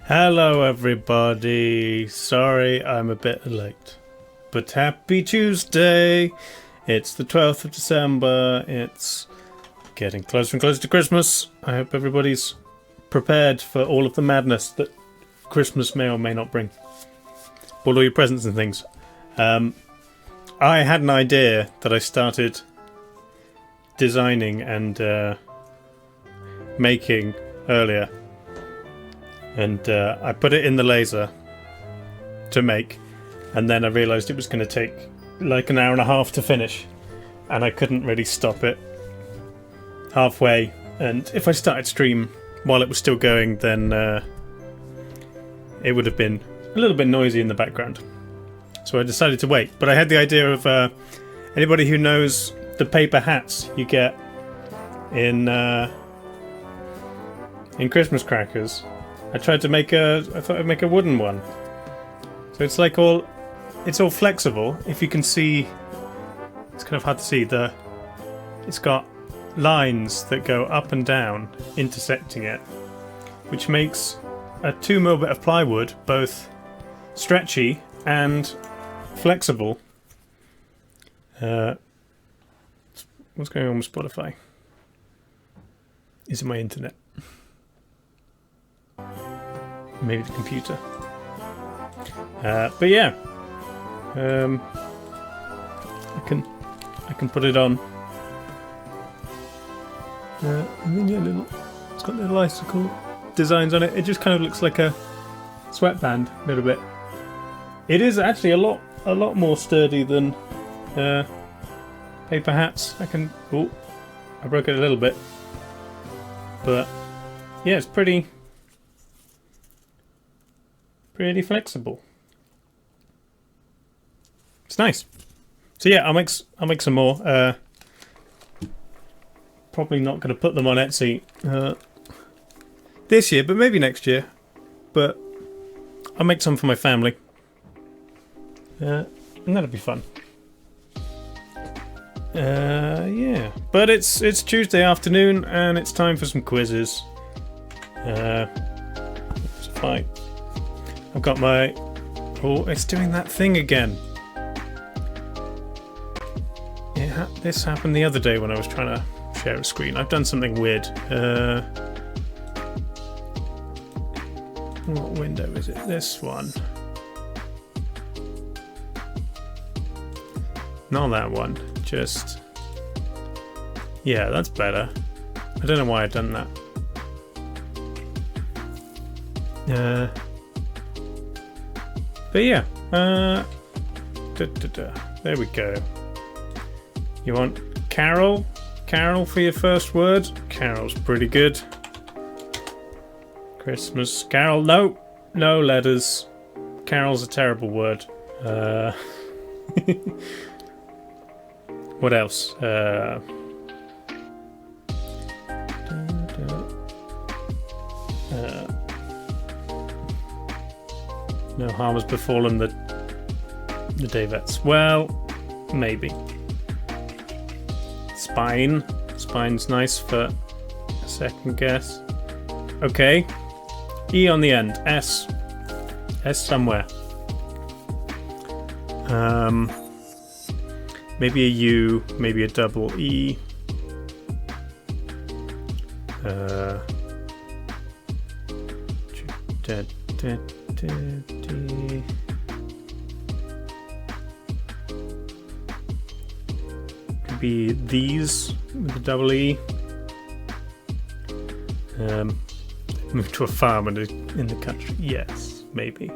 Hello everybody, sorry I'm a bit late, but happy Tuesday. It's the 12th of December, it's getting closer and closer to Christmas. I hope everybody's prepared for all of the madness that Christmas may or may not bring. Bought all your presents and things. I had an idea that I started designing and making earlier. And I put it in the laser to make, and then I realised it was going to take like an hour and a half to finish, and I couldn't really stop it halfway. And if I started stream while it was still going, then it would have been a little bit noisy in the background. So I decided to wait. But I had the idea of anybody who knows the paper hats you get in Christmas crackers. I tried to make I thought I'd make a wooden one. So it's like it's all flexible. If you can see, it's kind of hard to see. It's got lines that go up and down, intersecting it, which makes a 2mm bit of plywood both stretchy and flexible. What's going on with Spotify? Is it my internet? Maybe the computer. But yeah, I can put it on. And then yeah, it's got little icicle designs on it. It just kind of looks like a sweatband a little bit. It is actually a lot more sturdy than paper hats. Oh, I broke it a little bit, but yeah, it's pretty flexible. It's nice. So yeah, I'll make some more. Probably not going to put them on Etsy this year, but maybe next year. But I'll make some for my family, and that'll be fun. Yeah, but it's Tuesday afternoon, and it's time for some quizzes. It's fine. I've got my... Oh, it's doing that thing again. This happened the other day when I was trying to share a screen. I've done something weird. What window is it? This one. Not that one. Just... Yeah, that's better. I don't know why I've done that. But yeah, there we go. You want Carol? Carol for your first word? Carol's pretty good. Christmas. Carol, no letters. Carol's a terrible word. What else? No harm has befallen the Davettes. Well, maybe. Spine. Spine's nice for a second guess. Okay. E on the end. S. S somewhere. Maybe a U. Maybe a double E. Could be these with a double E. Move to a farm in the country. Yes, maybe.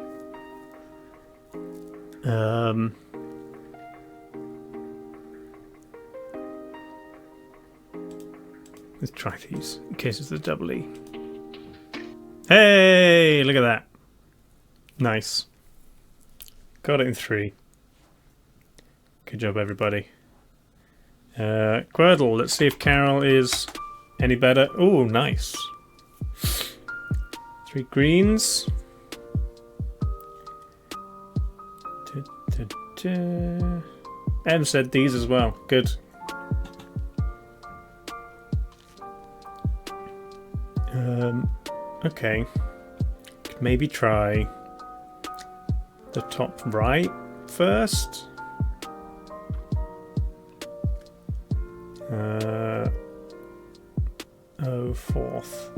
Let's try these in case it's a double E. Hey, look at that. Nice. Got it in 3. Good job, everybody. Quirtle, let's see if Carol is any better. Oh, nice. 3 greens. M said these as well. Good. Okay. could maybe try the top right first. Fourth.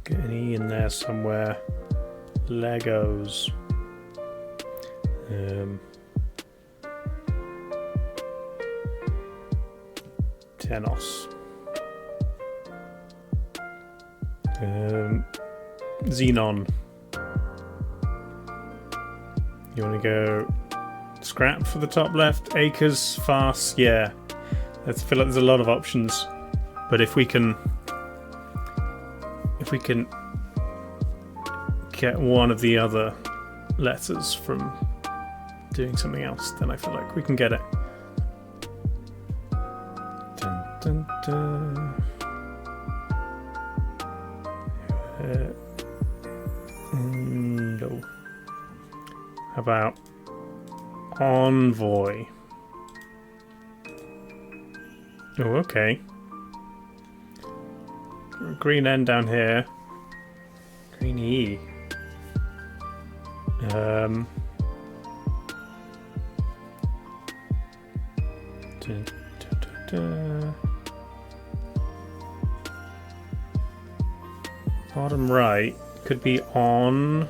Get an E in there somewhere. Legos. Tenos. Xenon. You want to go scrap for the top left? Acres, fast, yeah. I feel like there's a lot of options, but if we can get one of the other letters from doing something else, then I feel like we can get it. Dun, dun, dun. No. How about envoy? Oh, okay. Green N down here. Green E. Dun, dun, dun, dun. Bottom right could be on.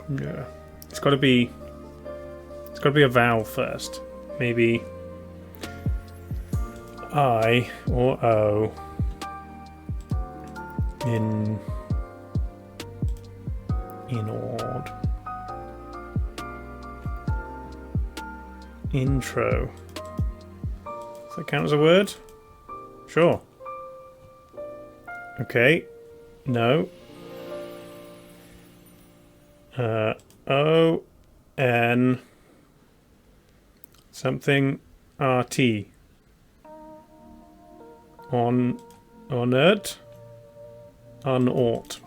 Yeah. It's gotta be a vowel first. Maybe I or O in odd. Intro. Does that count as a word? Sure. Okay. No. O N something RT. Honored. Unought.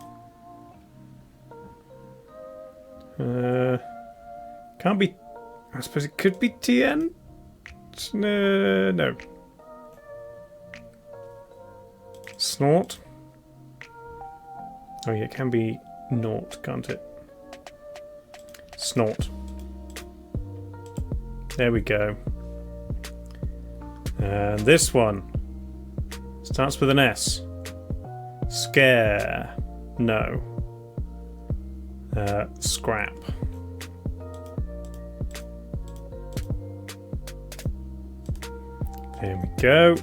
Can't be. I suppose it could be TN. No. Snort. Oh yeah, it can be naught, can't it? Snort. There we go. And this one starts with an S. Scare. No. Scrap. There we go.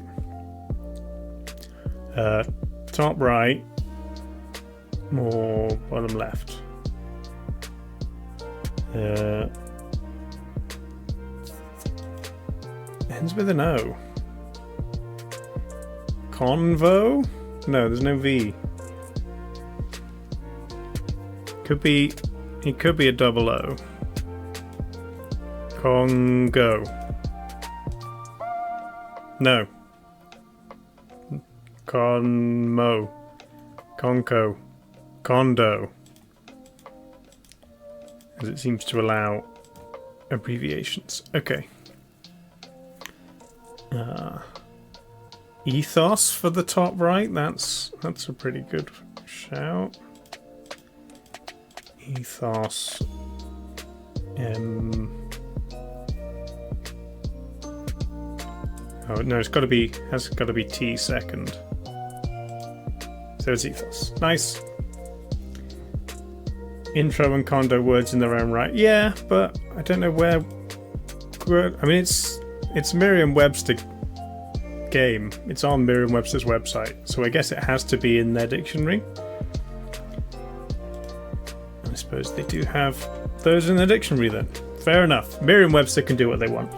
Top right. More bottom left. Ends with an O. Convo? No, there's no V. It could be a double O. Congo. No. Conmo. Conco. Condo. As it seems to allow abbreviations. Okay. Ethos for the top right. That's a pretty good shout. Ethos. Oh no, has got to be T second. So it's ethos. Nice. Intro and condo words in their own right. Yeah, but I don't know where. I mean, it's Merriam-Webster game. It's on Merriam-Webster's website, so I guess it has to be in their dictionary. I suppose they do have those in their dictionary then. Fair enough. Merriam-Webster can do what they want.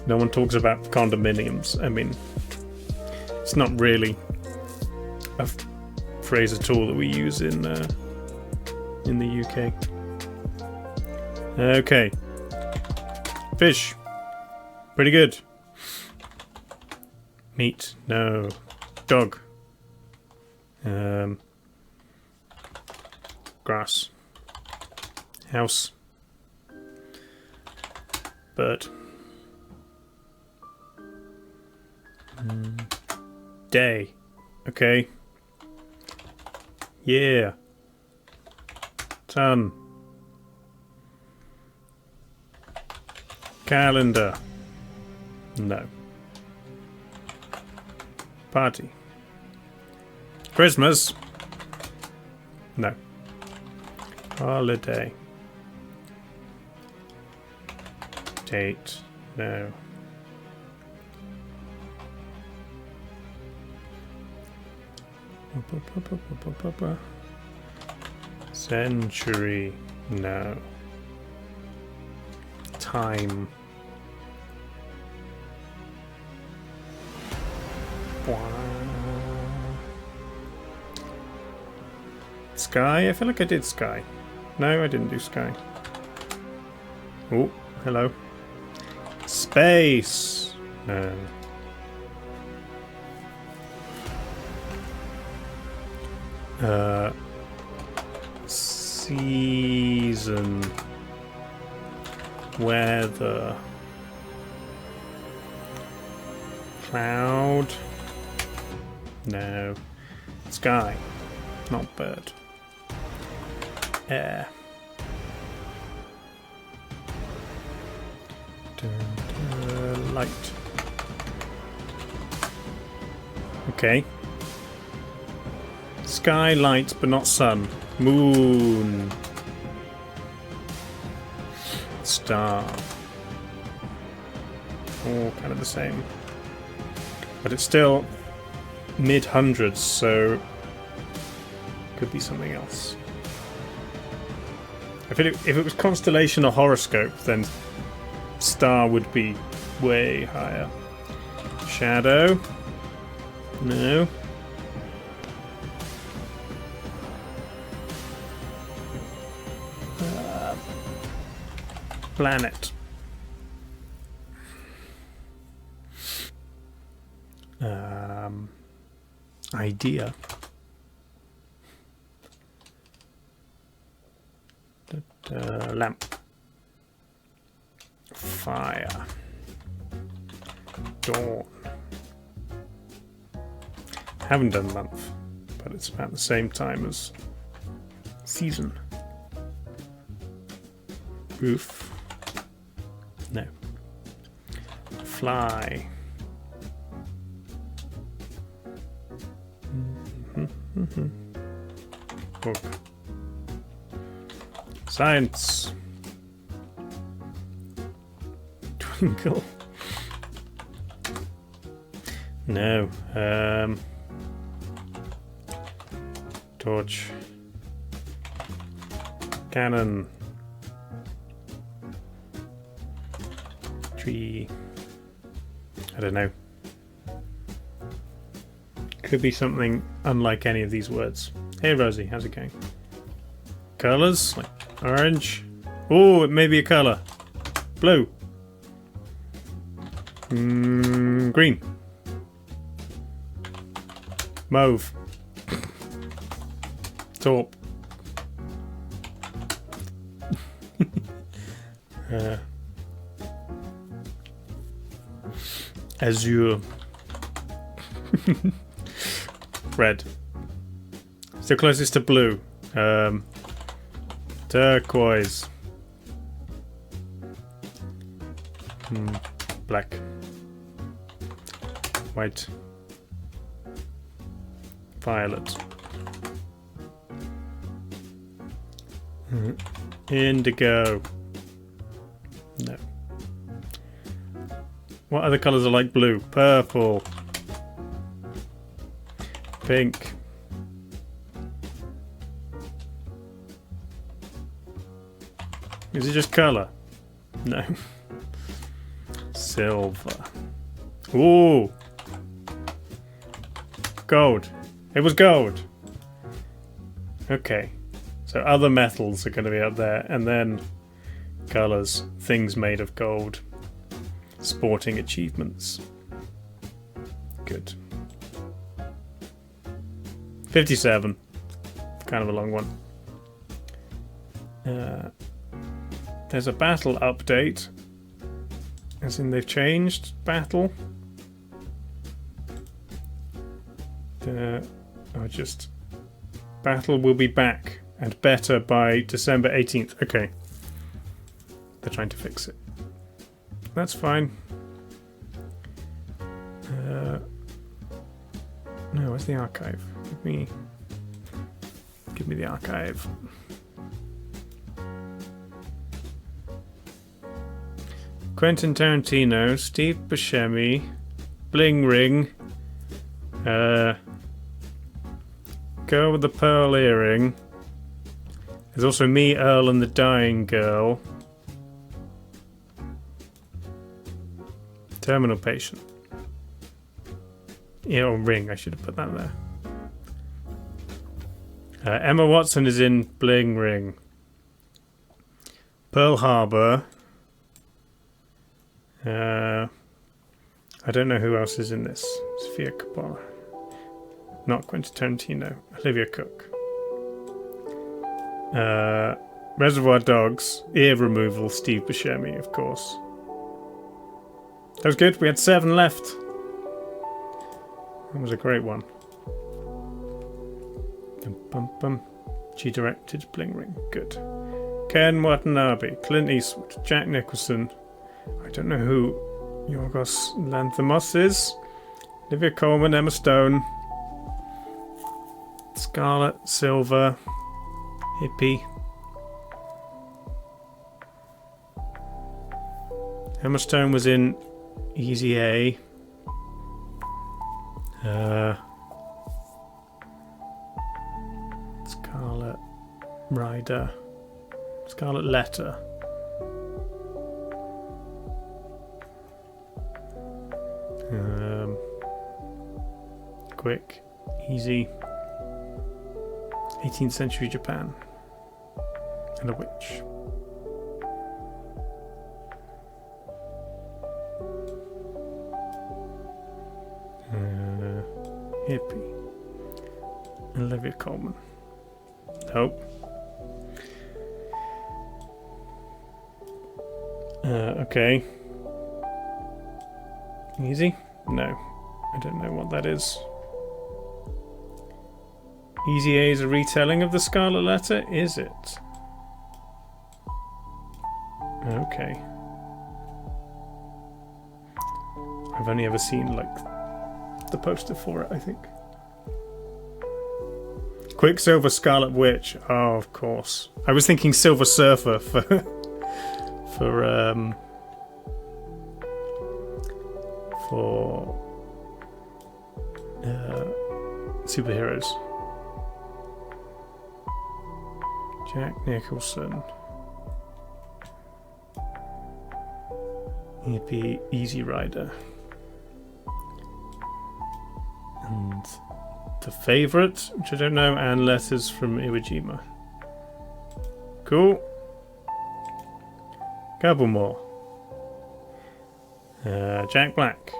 No one talks about condominiums. I mean, it's not really a phrase at all that we use in the UK. Okay. Fish. Pretty good. Meat. No. Dog. Grass. House. bird. Day. Okay. Yeah. Sun. Calendar. No. Party. Christmas. No. Holiday. Date. No. Century. No. Time. Sky? I feel like I did sky. No, I didn't do sky. Oh, hello. Space. No. Season. Weather. Cloud. No. Sky. Not bird. Air. Light. Okay. Sky, light, but not sun. Moon. Star. All kind of the same. But it's still mid-hundreds, so could be something else. If it was constellation or horoscope, then star would be way higher. Shadow. No. Planet. Idea. Lamp. Fire. Dawn. Haven't done month, but it's about the same time as season. Roof. No. Fly. Book. Science. Twinkle. No. Torch. Cannon. Tree. I don't know. Could be something unlike any of these words. Hey Rosie, how's it going? Colours? Like orange? Oh, it may be a colour. Blue. Green. Mauve. Taupe. Azure. Red. Still closest to blue. Turquoise. Black. White. Violet. Indigo. No. What other colours are like blue? Purple. Pink. Is it just colour? No. Silver. Ooh. Gold. It was gold. Okay. So other metals are going to be up there, and then colours, things made of gold, sporting achievements. Good. 57. Kind of a long one. There's a battle update. As in they've changed battle. Just battle will be back and better by December 18th. Okay. They're trying to fix it. That's fine. No, where's the archive? Give me the archive. Quentin Tarantino, Steve Buscemi, Bling Ring, Girl with the Pearl Earring. There's also Me, Earl, and the Dying Girl. Terminal Patient. Yeah, or Ring, I should have put that there. Emma Watson is in Bling Ring. Pearl Harbor. I don't know who else is in this. Sofia Coppola. Not Quentin Tarantino. Olivia Cook. Reservoir Dogs. Ear removal. Steve Buscemi, of course. That was good. We had 7 left. That was a great one. Bum, bum. She directed Bling Ring. Good. Ken Watanabe. Clint Eastwood. Jack Nicholson. I don't know who Yorgos Lanthimos is. Olivia Colman. Emma Stone. Scarlett Silver. Hippie. Emma Stone was in Easy A. Scarlet Rider. Scarlet Letter. Quick. Easy. 18th century Japan. And a witch. Hippie. Olivia Colman. Nope. Okay. Easy? No. I don't know what that is. Easy A is a retelling of the Scarlet Letter? Is it? Okay. I've only ever seen, like, the poster for it, I think. Quicksilver Scarlet Witch. Oh, of course. I was thinking Silver Surfer for superheroes. Jack Nicholson. He'd be Easy Rider. And The Favourite, which I don't know, and Letters from Iwo Jima. Cool. Couple more. Jack Black.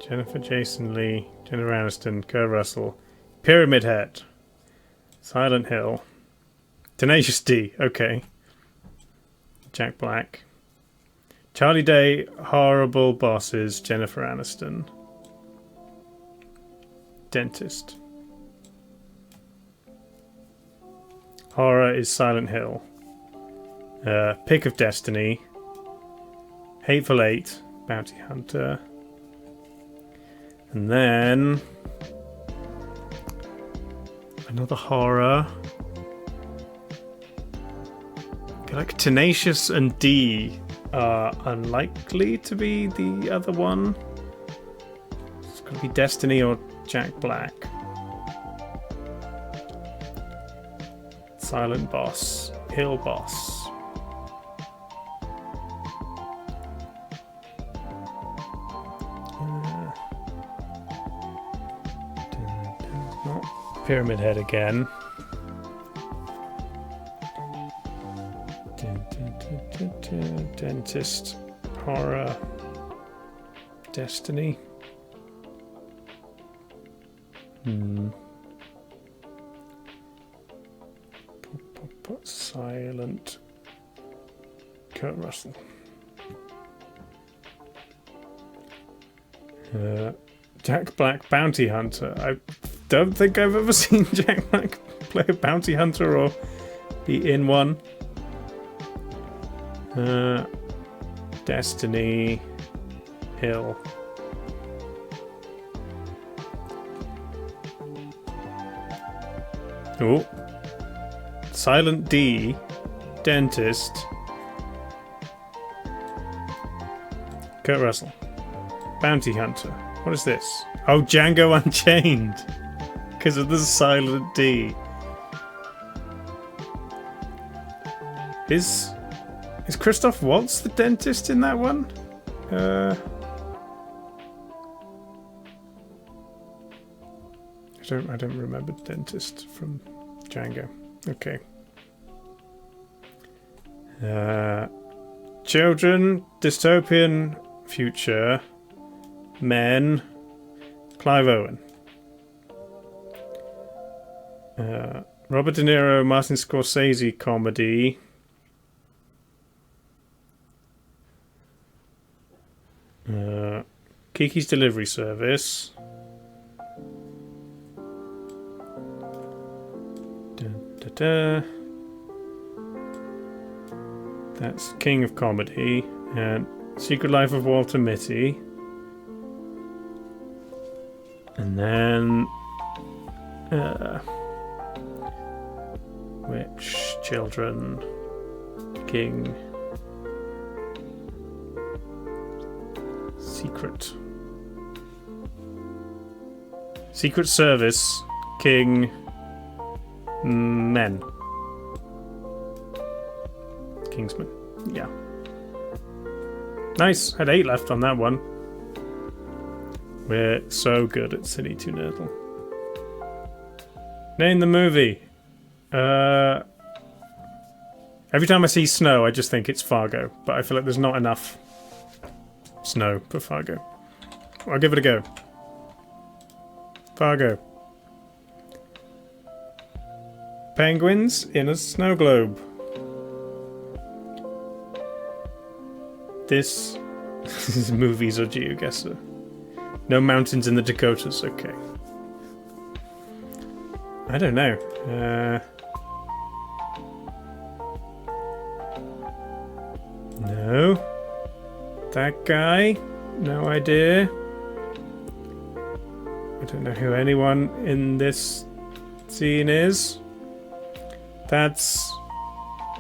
Jennifer Jason Leigh. Jennifer Aniston. Kurt Russell. Pyramid Head. Silent Hill. Tenacious D. Okay. Jack Black. Charlie Day. Horrible Bosses. Jennifer Aniston. Dentist. Horror is Silent Hill. Pick of Destiny. Hateful Eight. Bounty Hunter. And then another horror. I feel like Tenacious and D are unlikely to be the other one. It's going to be Destiny or Jack Black. Silent Boss. Hill Boss. Pyramid Head again. Dentist. Horror. Destiny. Silent. Kurt Russell. Jack Black Bounty Hunter. I don't think I've ever seen Jack Black play a bounty hunter or be in one. Destiny Hill. Oh. Silent D. Dentist. Kurt Russell. Bounty Hunter. What is this? Oh, Django Unchained. Because of the Silent D. Is Christoph Waltz the dentist in that one? I don't remember dentist from Django. Okay. Children, dystopian future, men, Clive Owen. Robert De Niro, Martin Scorsese comedy. Kiki's Delivery Service. That's King of Comedy. And Secret Life of Walter Mitty. And then which children? King. Secret Service. King. Men. Kingsman. Yeah. Nice. Had 8 left on that one. We're so good at City to Nerdle. Name the movie. Every time I see snow, I just think it's Fargo, but I feel like there's not enough snow for Fargo. I'll give it a go. Fargo. Penguins in a snow globe. This is movies or GeoGuessr. No mountains in the Dakotas. Okay. I don't know. No. That guy? No idea. I don't know who anyone in this scene is. That's...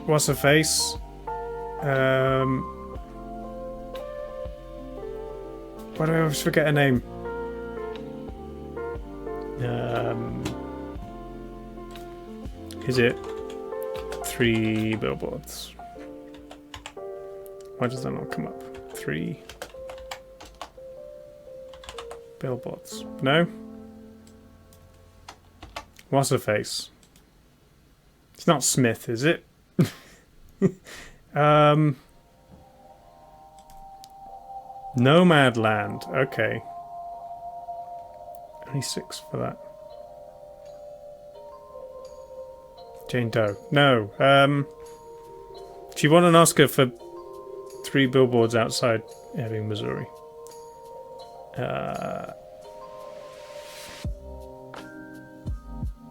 what's her face? Why do I always forget her name? Is it 3 billboards? Why does that not come up? 3 billboards. No? What's her face? It's not Smith, is it? Nomadland. Okay. Only 6 for that. Jane Doe. No. She won an Oscar for 3 billboards outside Ebbing, Missouri.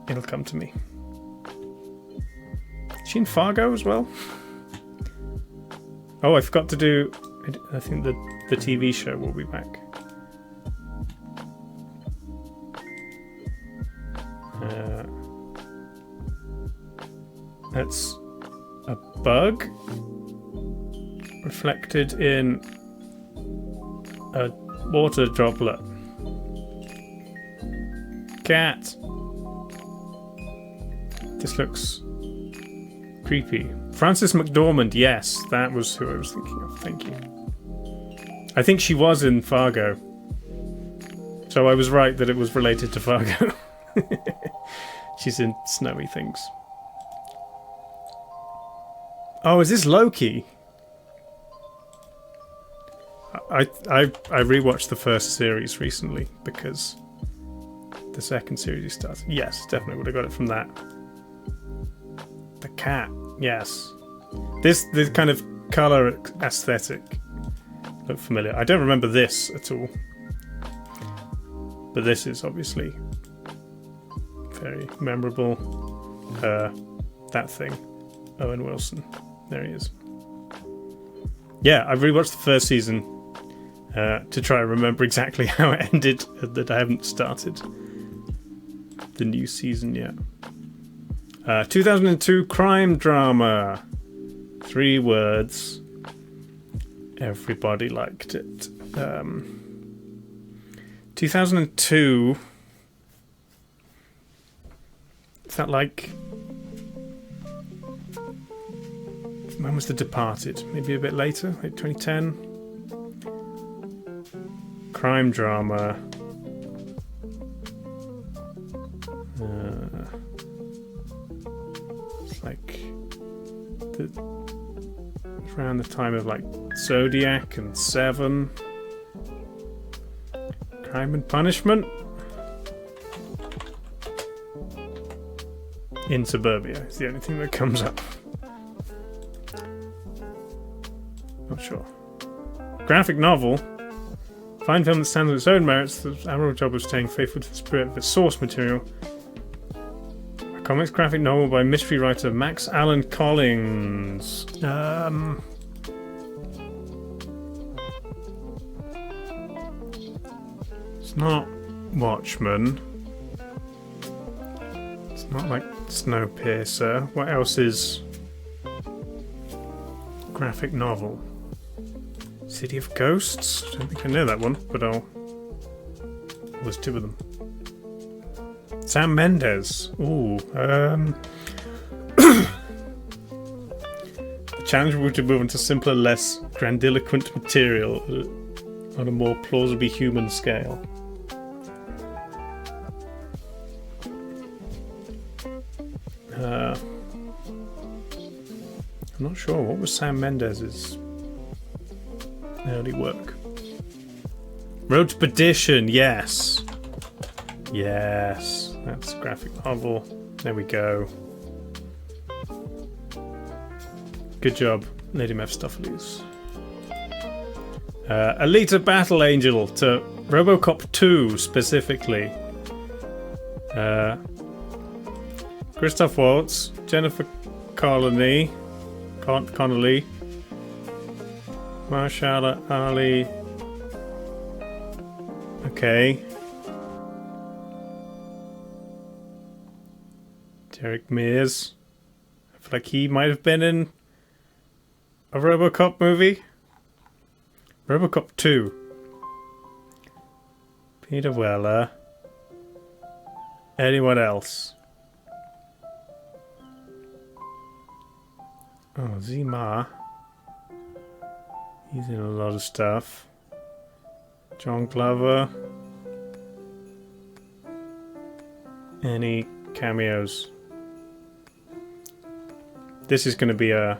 It'll come to me. Is she in Fargo as well? Oh, I forgot to do... I think the TV show will be back. That's a bug reflected in a water droplet. Cat. This looks creepy. Frances McDormand, yes, that was who I was thinking of. Thank you. I think she was in Fargo. So I was right that it was related to Fargo. She's in snowy things. Oh, is this Loki? I rewatched the first series recently because the second series started. Yes, definitely would have got it from that. The cat, yes. This kind of colour aesthetic looked familiar. I don't remember this at all. But this is obviously very memorable. That thing. Owen Wilson. There he is. Yeah, I've rewatched the first season to try and remember exactly how it ended, that I haven't started the new season yet. 2002 crime drama. 3 words. Everybody liked it. 2002. Is that like... When was The Departed? Maybe a bit later, like 2010. Crime drama. It's like around the time of like Zodiac and Seven. Crime and Punishment. In Suburbia is the only thing that comes up. Not sure. Graphic novel. Fine film that stands on its own merits. The admirable job of staying faithful to the spirit of its source material. A comics graphic novel by mystery writer Max Allan Collins. It's not Watchmen. It's not like Snowpiercer. What else is graphic novel? City of Ghosts? I don't think I know that one, but I'll... There's 2 of them. Sam Mendes. Ooh. The challenge would be to move on to simpler, less grandiloquent material on a more plausibly human scale. I'm not sure. What was Sam Mendes's early work? Road to Perdition, yes. Yes, that's a graphic novel. There we go. Good job, Lady Mephistopheles. Alita Battle Angel to RoboCop 2 specifically. Christoph Waltz, Jennifer Connelly, Mahershala Ali. Okay. Derek Mears. I feel like he might have been in a RoboCop movie. RoboCop 2. Peter Weller. Anyone else? Oh, Zima. He's in a lot of stuff. John Glover. Any cameos? This is going to be a...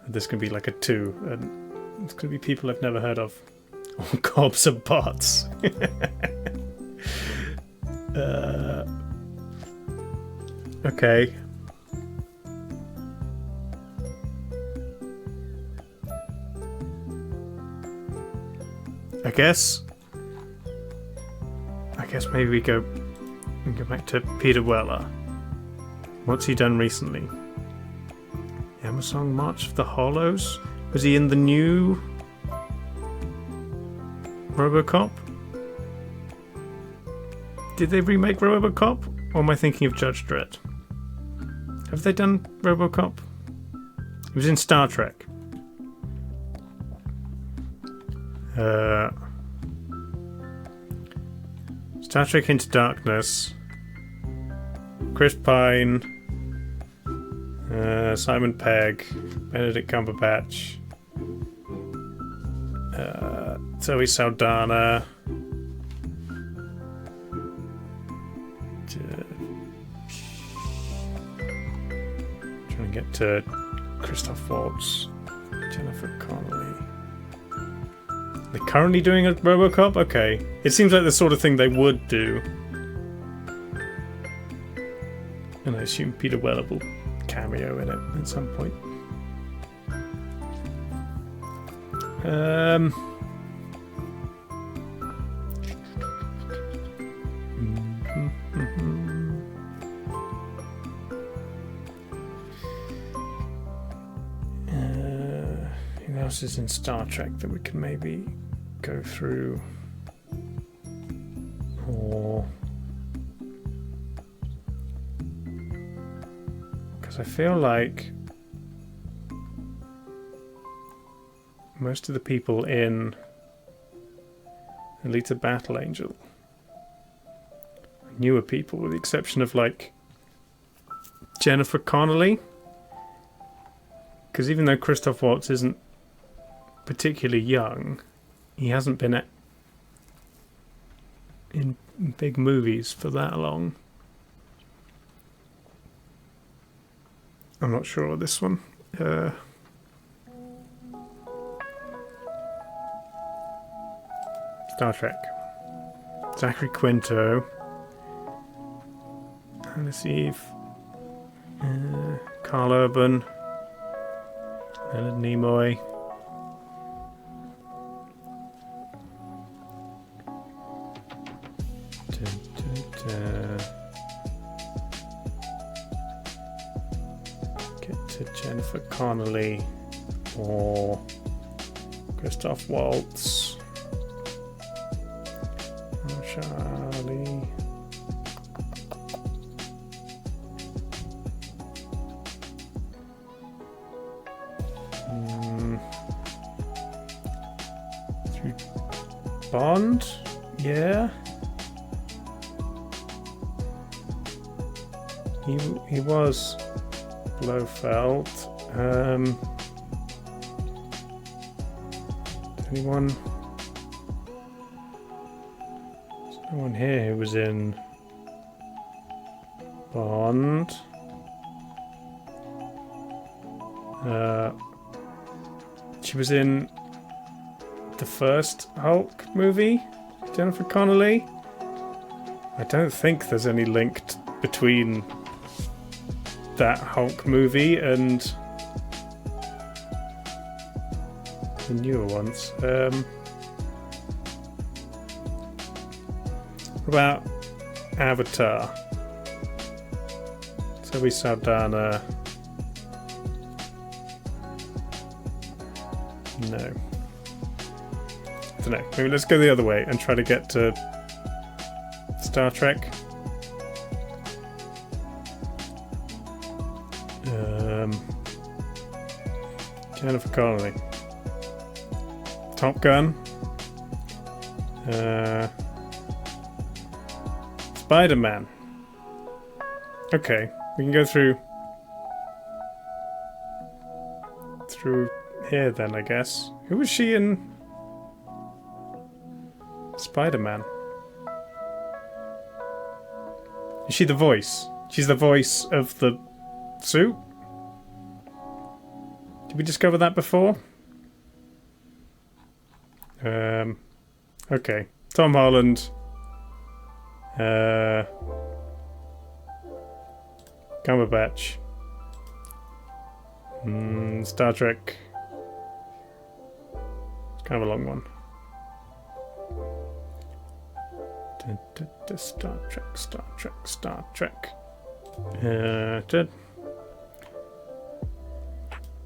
This can be like a 2. And it's going to be people I've never heard of. Or cops and bots. Okay. I guess maybe we go back to Peter Weller. What's he done recently? Amazon March of the Hollows? Was he in the new RoboCop? Did they remake RoboCop? Or am I thinking of Judge Dredd? Have they done RoboCop? He was in Star Trek. Star Trek Into Darkness. Chris Pine. Simon Pegg. Benedict Cumberbatch. Zoe Saldana. Trying to get to Christoph Waltz. Jennifer Connelly. They're currently doing a RoboCop? Okay. It seems like the sort of thing they would do. And I assume Peter Weller will cameo in it at some point. else is in Star Trek that we can maybe go through? Or... because I feel like most of the people in Alita Battle Angel are newer people, with the exception of like Jennifer Connelly. Because even though Christoph Waltz isn't particularly young, he hasn't been in big movies for that long. I'm not sure of this one. Star Trek. Zachary Quinto. Let's see if Carl Urban. Leonard Nimoy. Get to Jennifer Connelly or Christoph Waltz. Or Charlie. Bond? Yeah. He was Blofeld. Anyone? There's no one here who was in Bond. She was in the first Hulk movie, Jennifer Connelly. I don't think there's any link between that Hulk movie and the newer ones. What about Avatar? Zoe Saldana. No. I don't know. Maybe let's go the other way and try to get to Star Trek. Jennifer Connelly. Top Gun. Spider-Man. Okay, we can go through here then, I guess. Who was she in Spider-Man? Is she the voice? She's the voice of the suit? Did we discover that before? Okay. Tom Holland. Cumberbatch. Star Trek. It's kind of a long one. Star Trek.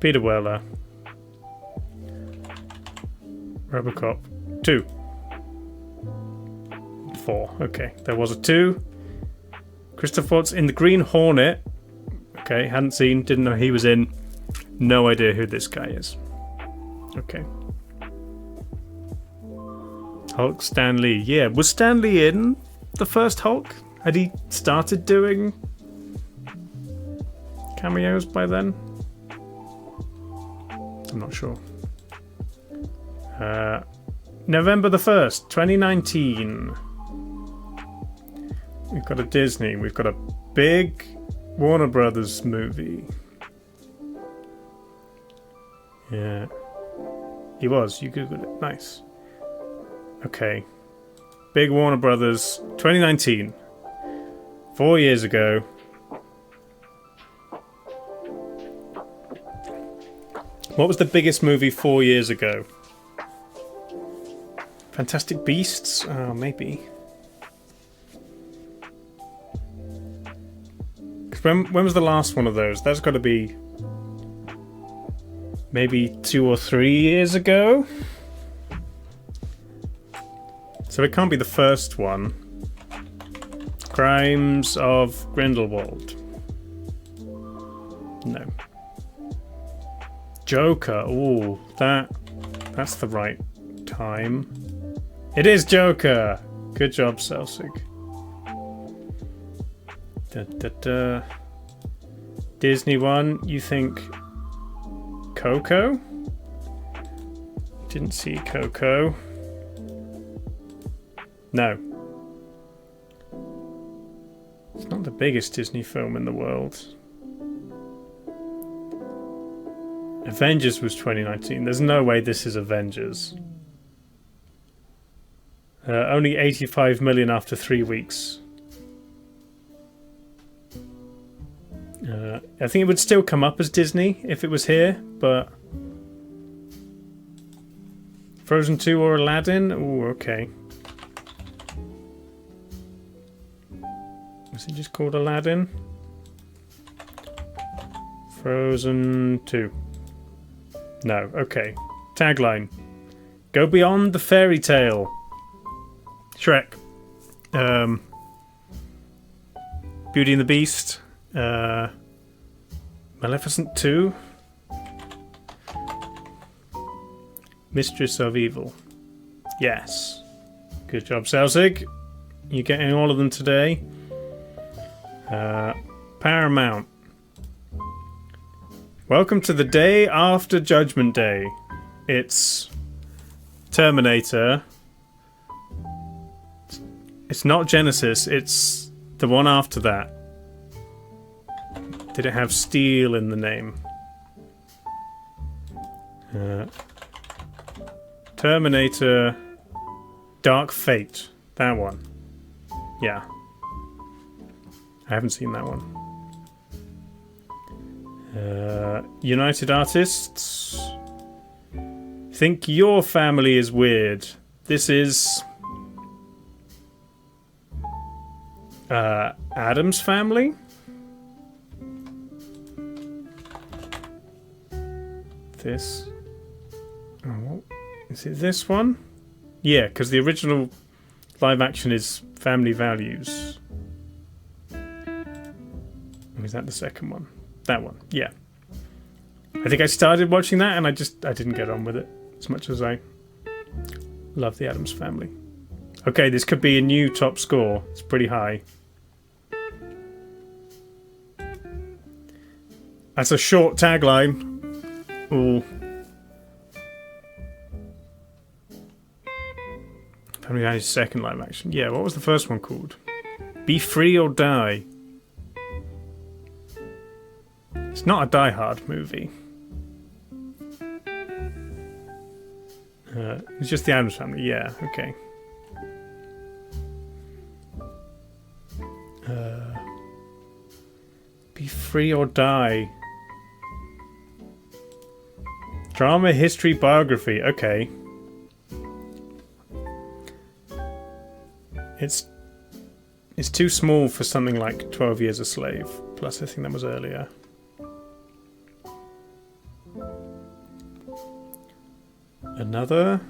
Peter Weller. Robocop 2. 4. Okay, there was a 2. Christoph Waltz in The Green Hornet. Okay, hadn't seen, didn't know he was in. No idea who this guy is. Okay. Hulk Stan Lee. Yeah, was Stan Lee in the first Hulk? Had he started doing cameos by then? I'm not sure. November the 1st, 2019. We've got a Disney. We've got a big Warner Brothers movie. Yeah. He was. You googled it. Nice. Okay. Big Warner Brothers, 2019. 4 years ago. What was the biggest movie 4 years ago? Fantastic Beasts? Oh, maybe. When was the last one of those? That's got to be maybe 2 or 3 years ago. So it can't be the first one. Crimes of Grindelwald. No. Joker. Ooh, that's the right time. It is Joker. Good job, Selsig. Disney one. You think Coco? Didn't see Coco. No. It's not the biggest Disney film in the world. Avengers was 2019. There's no way this is Avengers. Only 85 million after 3 weeks. I think it would still come up as Disney if it was here, but... Frozen 2 or Aladdin? Ooh, okay. Was it just called Aladdin? Frozen 2. No, okay. Tagline. Go beyond the fairy tale. Shrek. Beauty and the Beast. Maleficent 2. Mistress of Evil. Yes. Good job, Selsig. You're getting all of them today. Paramount. Welcome to the day after Judgment Day. It's Terminator. It's not Genesis, it's the one after that. Did it have steel in the name? Terminator Dark Fate. That one. Yeah. I haven't seen that one. United Artists. Think your family is weird. This is... Adam's Family? This... Oh, is it this one? Yeah, because the original live action is Family Values. Or is that the second one? That one, yeah. I think I started watching that and I didn't get on with it as much as I love the Addams Family. Okay, this could be a new top score. It's pretty high. That's a short tagline. Ooh. Family Values second live action. Yeah, what was the first one called? Be Free or Die. It's not a Die Hard movie. It's just the Addams Family. Yeah, okay. Be Free or Die. Drama, history, biography. Okay. It's too small for something like 12 Years a Slave. Plus, I think that was earlier. Another?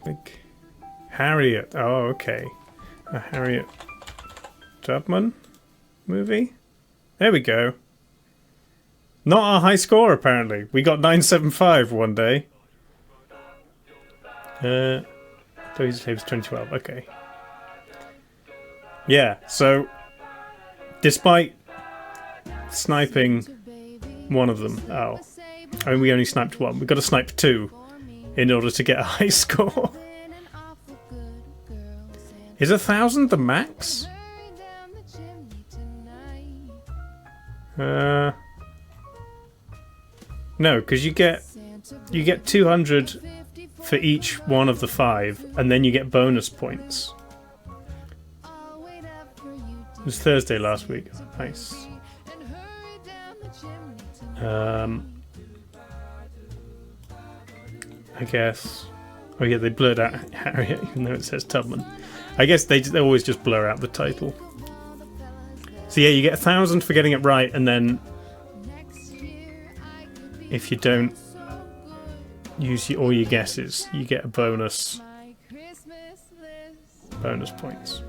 Like Harriet. Oh, okay. A Harriet Tubman movie? There we go. Not a high score, apparently. We got 975 one day. 30 Slaves 2012. Okay. Yeah, so despite sniping one of them, I mean, we only sniped one. We've got to snipe two in order to get a high score. Is 1,000 the max? No, because you get 200 for each one of the 5, and then you get bonus points. It was Thursday last week. Nice. I guess. Oh yeah, they blurred out Harriet, even though it says Tubman. I guess they always just blur out the title. So yeah, you get 1,000 for getting it right, and then if you don't use all your guesses, you get a bonus points.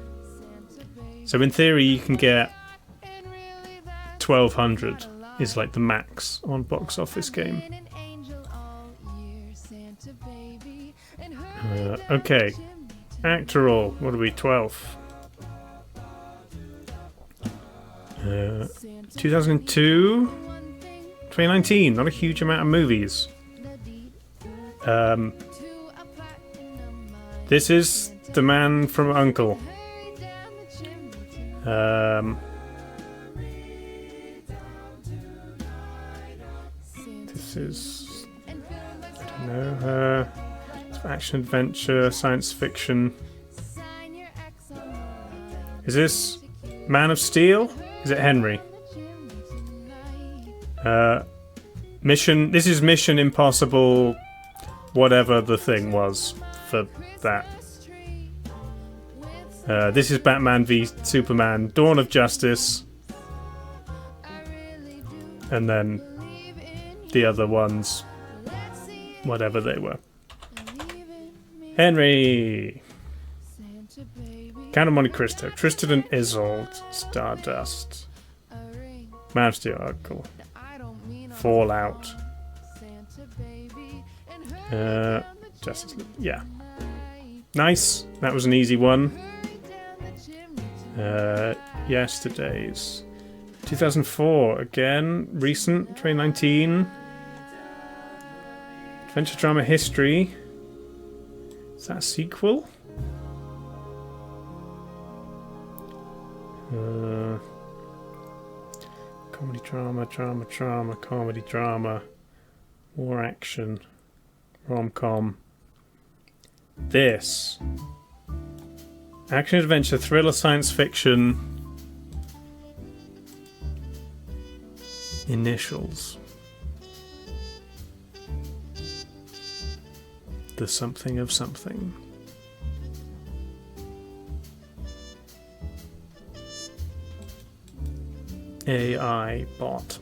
So in theory, you can get 1,200 is like the max on Box Office Game. Okay, actor all. What are we? 12. 2002, 2019. Not a huge amount of movies. This is The Man from U.N.C.L.E. This is, I don't know, it's action, adventure, science fiction. Is this Man of Steel? Is it Henry? Mission. This is Mission Impossible, whatever the thing was for that. This is Batman v Superman, Dawn of Justice, and then the other ones, whatever they were. Henry. Count of Monte Cristo, Tristan and Isolde, Stardust, Man of Steel, Uncle, Fallout, Justice League. Yeah, nice. That was an easy one. Yesterday's 2004 again, recent 2019. Adventure drama history. Is that a sequel? Comedy drama, comedy drama, war action, rom-com. This. Action adventure, thriller, science fiction. Initials. The something of something. AI bot.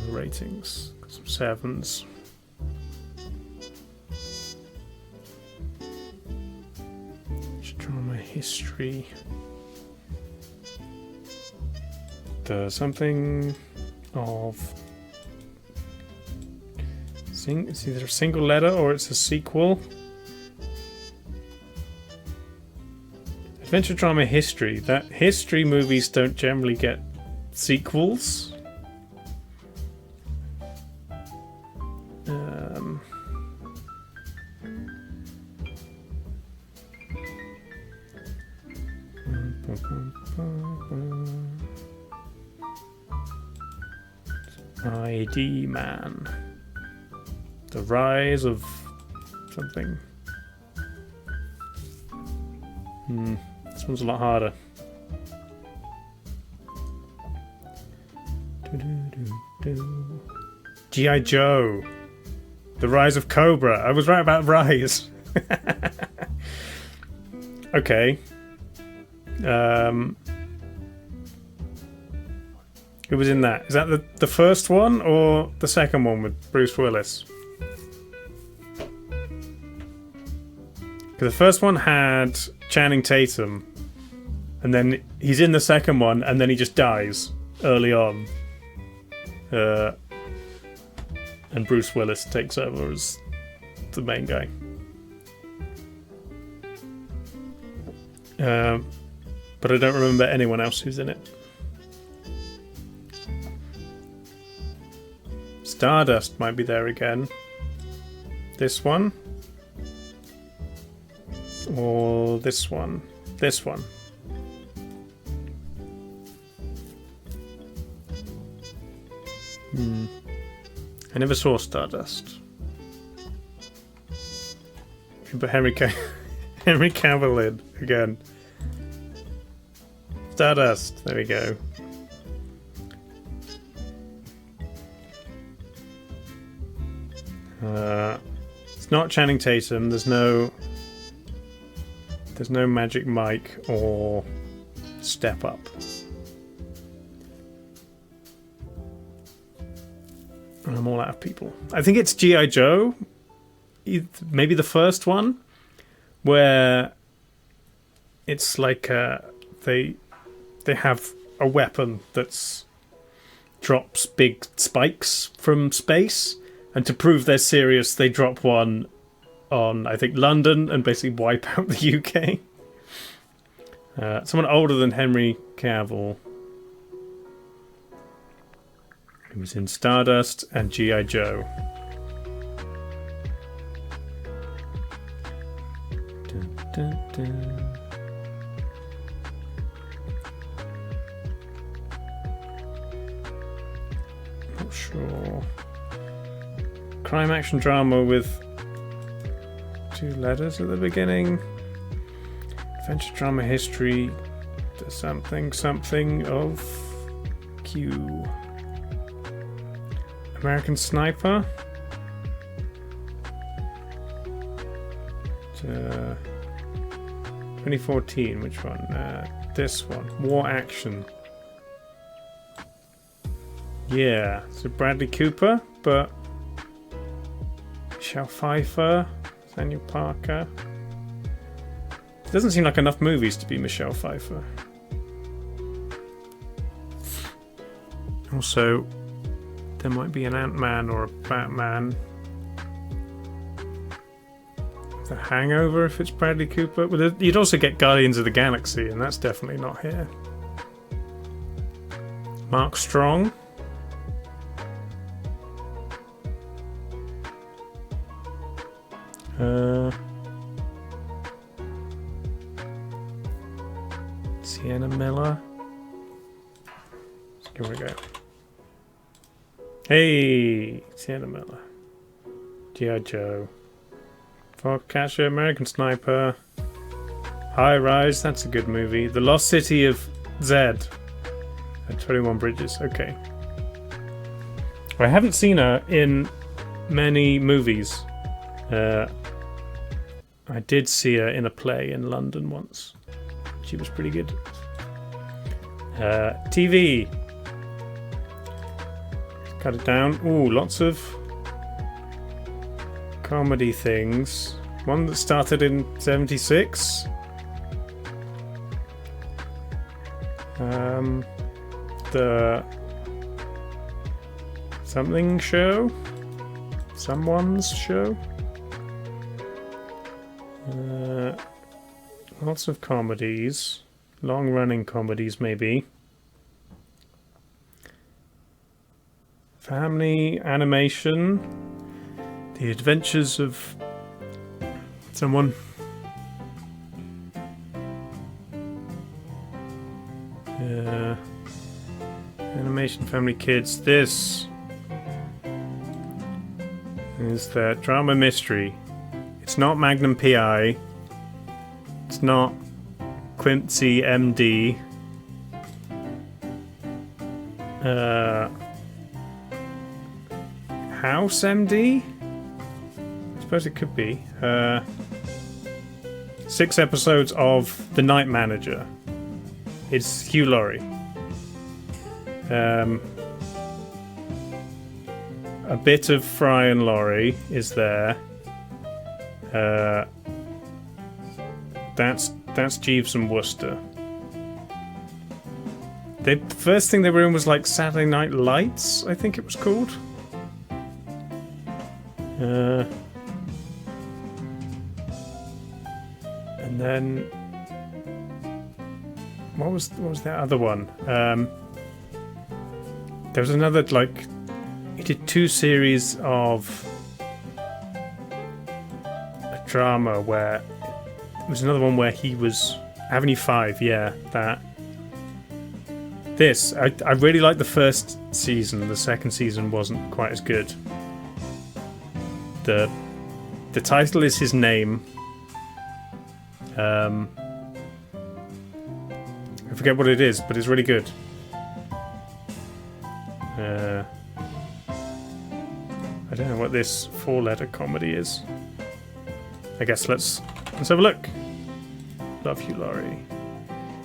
Ratings. Some 7s. Drama history. The something of. It's either a single letter or it's a sequel. Adventure drama history. That history movies don't generally get sequels. ID Man. The Rise of something. This one's a lot harder. G.I. Joe. The Rise of Cobra. I was right about Rise. Okay. Who was in that? Is that the first one or the second one with Bruce Willis? Because the first one had Channing Tatum, and then he's in the second one, and then he just dies early on. And Bruce Willis takes over as the main guy. But I don't remember anyone else who's in it. Stardust might be there again. This one. Or this one. This one. I never saw Stardust. But Henry Cavill in again. Stardust. There we go. It's not Channing Tatum. There's no Magic Mike or Step Up. I'm all out of people. I think it's G.I. Joe, maybe the first one, where it's like they have a weapon that's drops big spikes from space, and to prove they're serious, they drop one on, I think, London and basically wipe out the UK. Someone older than Henry Cavill. He was in Stardust and G.I. Joe. Dun, dun, dun. Not sure. Crime action drama with 2 letters at the beginning. Adventure drama history. The something of Q. American Sniper. 2014. Which one? This one. War action. Yeah, so Bradley Cooper, but Michelle Pfeiffer, Daniel Parker. It doesn't seem like enough movies to be Michelle Pfeiffer. Also, there might be an Ant-Man or a Batman. The Hangover if it's Bradley Cooper. But you'd also get Guardians of the Galaxy, and that's definitely not here. Mark Strong. Sienna Miller. Let's give it a go. Hey, Sienna Miller. G.I. Joe. Foxcatcher, American Sniper. High Rise, that's a good movie. The Lost City of Zed. 21 Bridges, okay. I haven't seen her in many movies. I did see her in a play in London once. She was pretty good. TV. Cut it down. Ooh, lots of comedy things. One that started in 76. The something show? Someone's show? Lots of comedies. Long-running comedies, maybe. Family animation. The Adventures of someone. Animation Family Kids. This is the drama mystery. It's not Magnum PI. It's not Quincy MD. House MD? I suppose it could be. 6 episodes of The Night Manager. It's Hugh Laurie. A bit of Fry and Laurie is there. That's Jeeves and Wooster. The first thing they were in was like Saturday Night Lights, I think it was called. And then what was that other one? There was another, like, he did 2 series of a drama where there was another one where he was Avenue 5, yeah, that. This, I really liked the first season. The second season wasn't quite as good. The title is His Name. I forget what it is, but it's really good. I don't know what this 4-letter comedy is. I guess let's have a look. Love you, Laurie.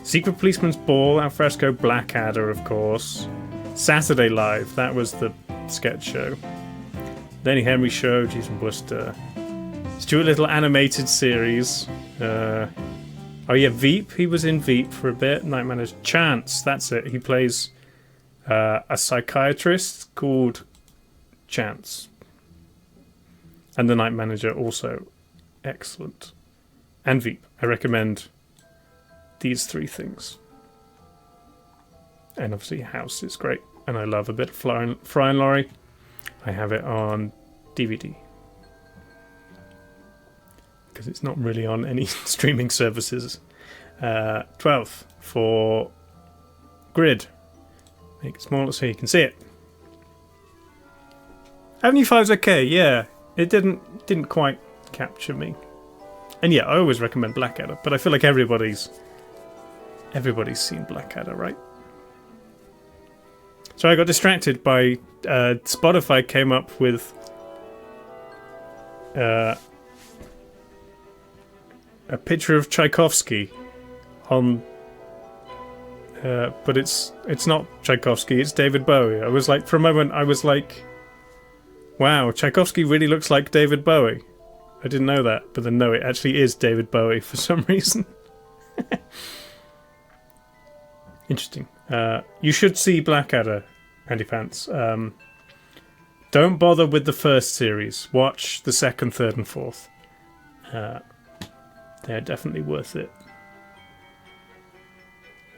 Secret Policeman's Ball, Alfresco, Blackadder, of course. Saturday Live, that was the sketch show. Lenny Henry Show, Jason Worcester. Stuart Little animated series. Oh yeah, Veep. He was in Veep for a bit. Night Manager. Chance, that's it. He plays a psychiatrist called Chance. And The Night Manager also excellent. And Veep. I recommend these 3 things. And obviously House is great. And I love a bit of Fry and Laurie. I have it on DVD. Because it's not really on any streaming services. 12th for Grid. Make it smaller so you can see it. Avenue 5's okay, yeah. It didn't quite capture me. And yeah, I always recommend Blackadder, but I feel like everybody's seen Blackadder, right? So I got distracted by Spotify came up with a picture of Tchaikovsky on but it's not Tchaikovsky, it's David Bowie. I was like, for a moment I was like, wow, Tchaikovsky really looks like David Bowie. I didn't know that, but then no, it actually is David Bowie for some reason. Interesting. You should see Blackadder, Andy Pants. Don't bother with the first series. Watch the second, third, and fourth. They're definitely worth it.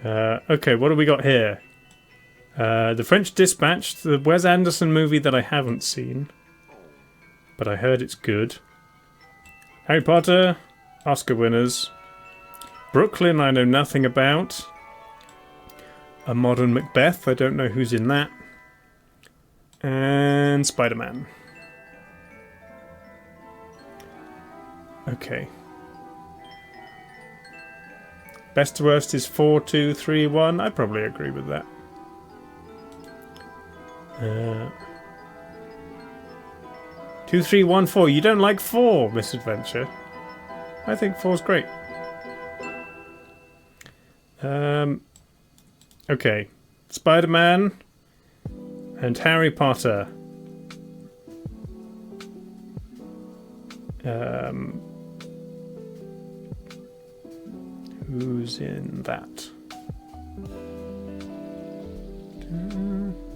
Okay, what do we got here? The French Dispatch, the Wes Anderson movie that I haven't seen, but I heard it's good. Harry Potter, Oscar winners. Brooklyn, I know nothing about. A Modern Macbeth, I don't know who's in that. And Spider-Man. Okay. Best to worst is 4, 2, 3, 1. I probably agree with that. 2, 3, 1, 4. You don't like 4, Misadventure. I think 4's great. Okay. Spider-Man and Harry Potter. Who's in that?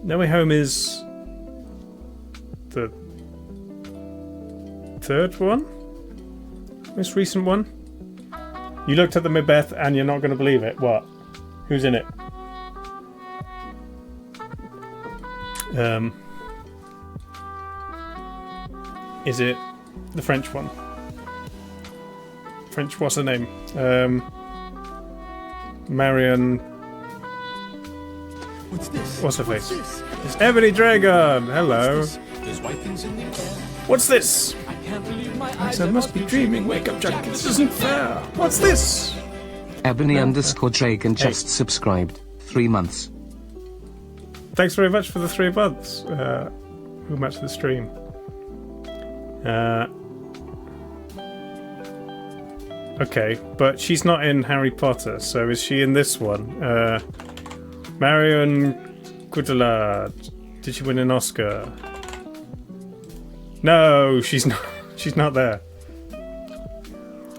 No Way Home is the third one? Most recent one? You looked at the Macbeth and you're not going to believe it. What? Who's in it? Is it the French one? French, what's her name? Marion. What's this? What's her face? It's Ebony Dragon! Hello. There's white things in there. What's this? I can't believe my I eyes. said, must be dreaming. Wake up, Jack. This isn't fair. What's this? Ebony_Dragon just subscribed. 3 months. Thanks very much for the 3 months. Who matched the stream? Okay, but she's not in Harry Potter, so is she in this one? Marion Cotillard. Did she win an Oscar? No, she's not. She's not there.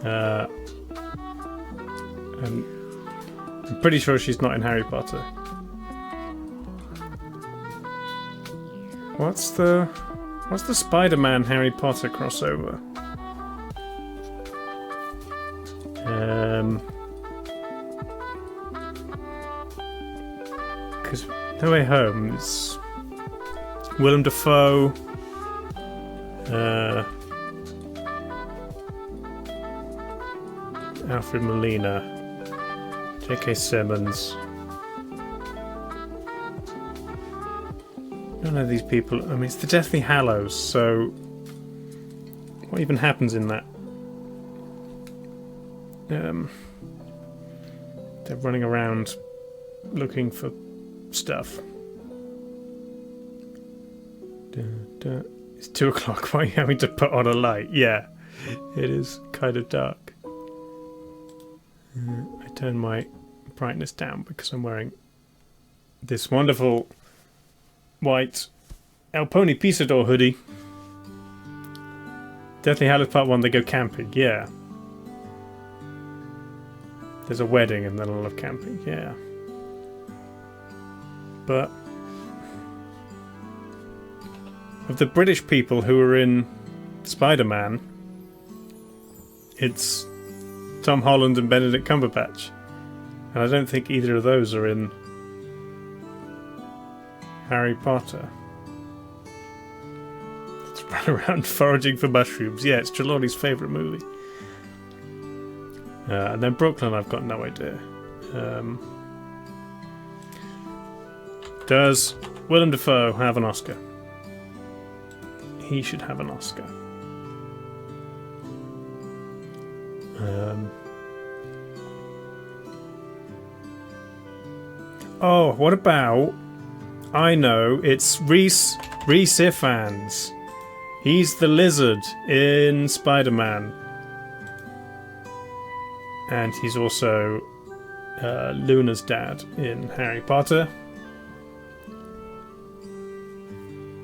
I'm pretty sure she's not in Harry Potter. What's the Spider-Man Harry Potter crossover? Because No Way Home is Willem Dafoe, Alfred Molina, J.K. Simmons. None of these people. I mean, it's the Deathly Hallows, so what even happens in that? They're running around looking for stuff. It's 2 o'clock. Why are you having to put on a light? Yeah, it is kind of dark. I turn my brightness down because I'm wearing this wonderful white El Pony Pisador hoodie. Deathly Hallows Part 1, they go camping, yeah. There's a wedding and then a lot of camping, yeah. But of the British people who are in Spider-Man, it's Tom Holland and Benedict Cumberbatch. And I don't think either of those are in Harry Potter. Let's run around foraging for mushrooms. Yeah, it's Trelawney's favourite movie. And then Brooklyn, I've got no idea. Does Willem Dafoe have an Oscar? He should have an Oscar. Oh, what about... I know, it's Reese Ifans. He's the lizard in Spider-Man. And he's also Luna's dad in Harry Potter.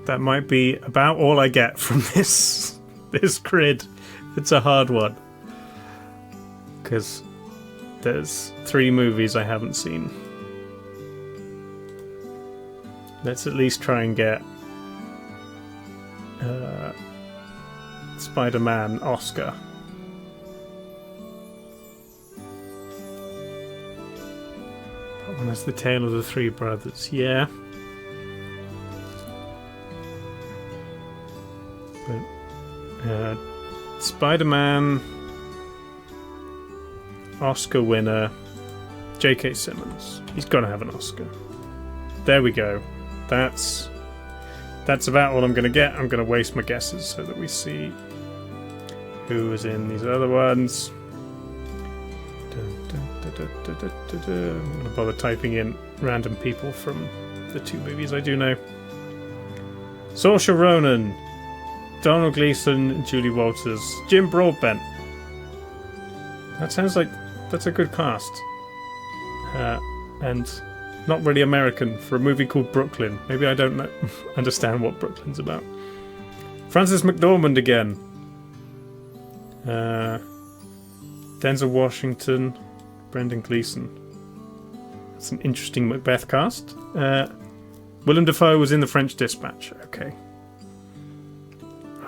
That might be about all I get from this grid. It's a hard one. Because there's 3 movies I haven't seen. Let's at least try and get Spider-Man Oscar. That one has the tale of the 3 brothers, yeah. But Spider-Man Oscar winner J.K. Simmons. He's got to have an Oscar. There we go. That's about all I'm going to get. I'm going to waste my guesses so that we see who was in these other ones. I'm going to bother typing in random people from the 2 movies I do know. Saoirse Ronan, Donald Gleeson, Julie Walters, Jim Broadbent. That sounds like that's a good cast. And not really American for a movie called Brooklyn. Maybe I don't understand what Brooklyn's about. Frances McDormand again. Denzel Washington, Brendan Gleeson. That's an interesting Macbeth cast. Willem Dafoe was in The French Dispatch. Okay.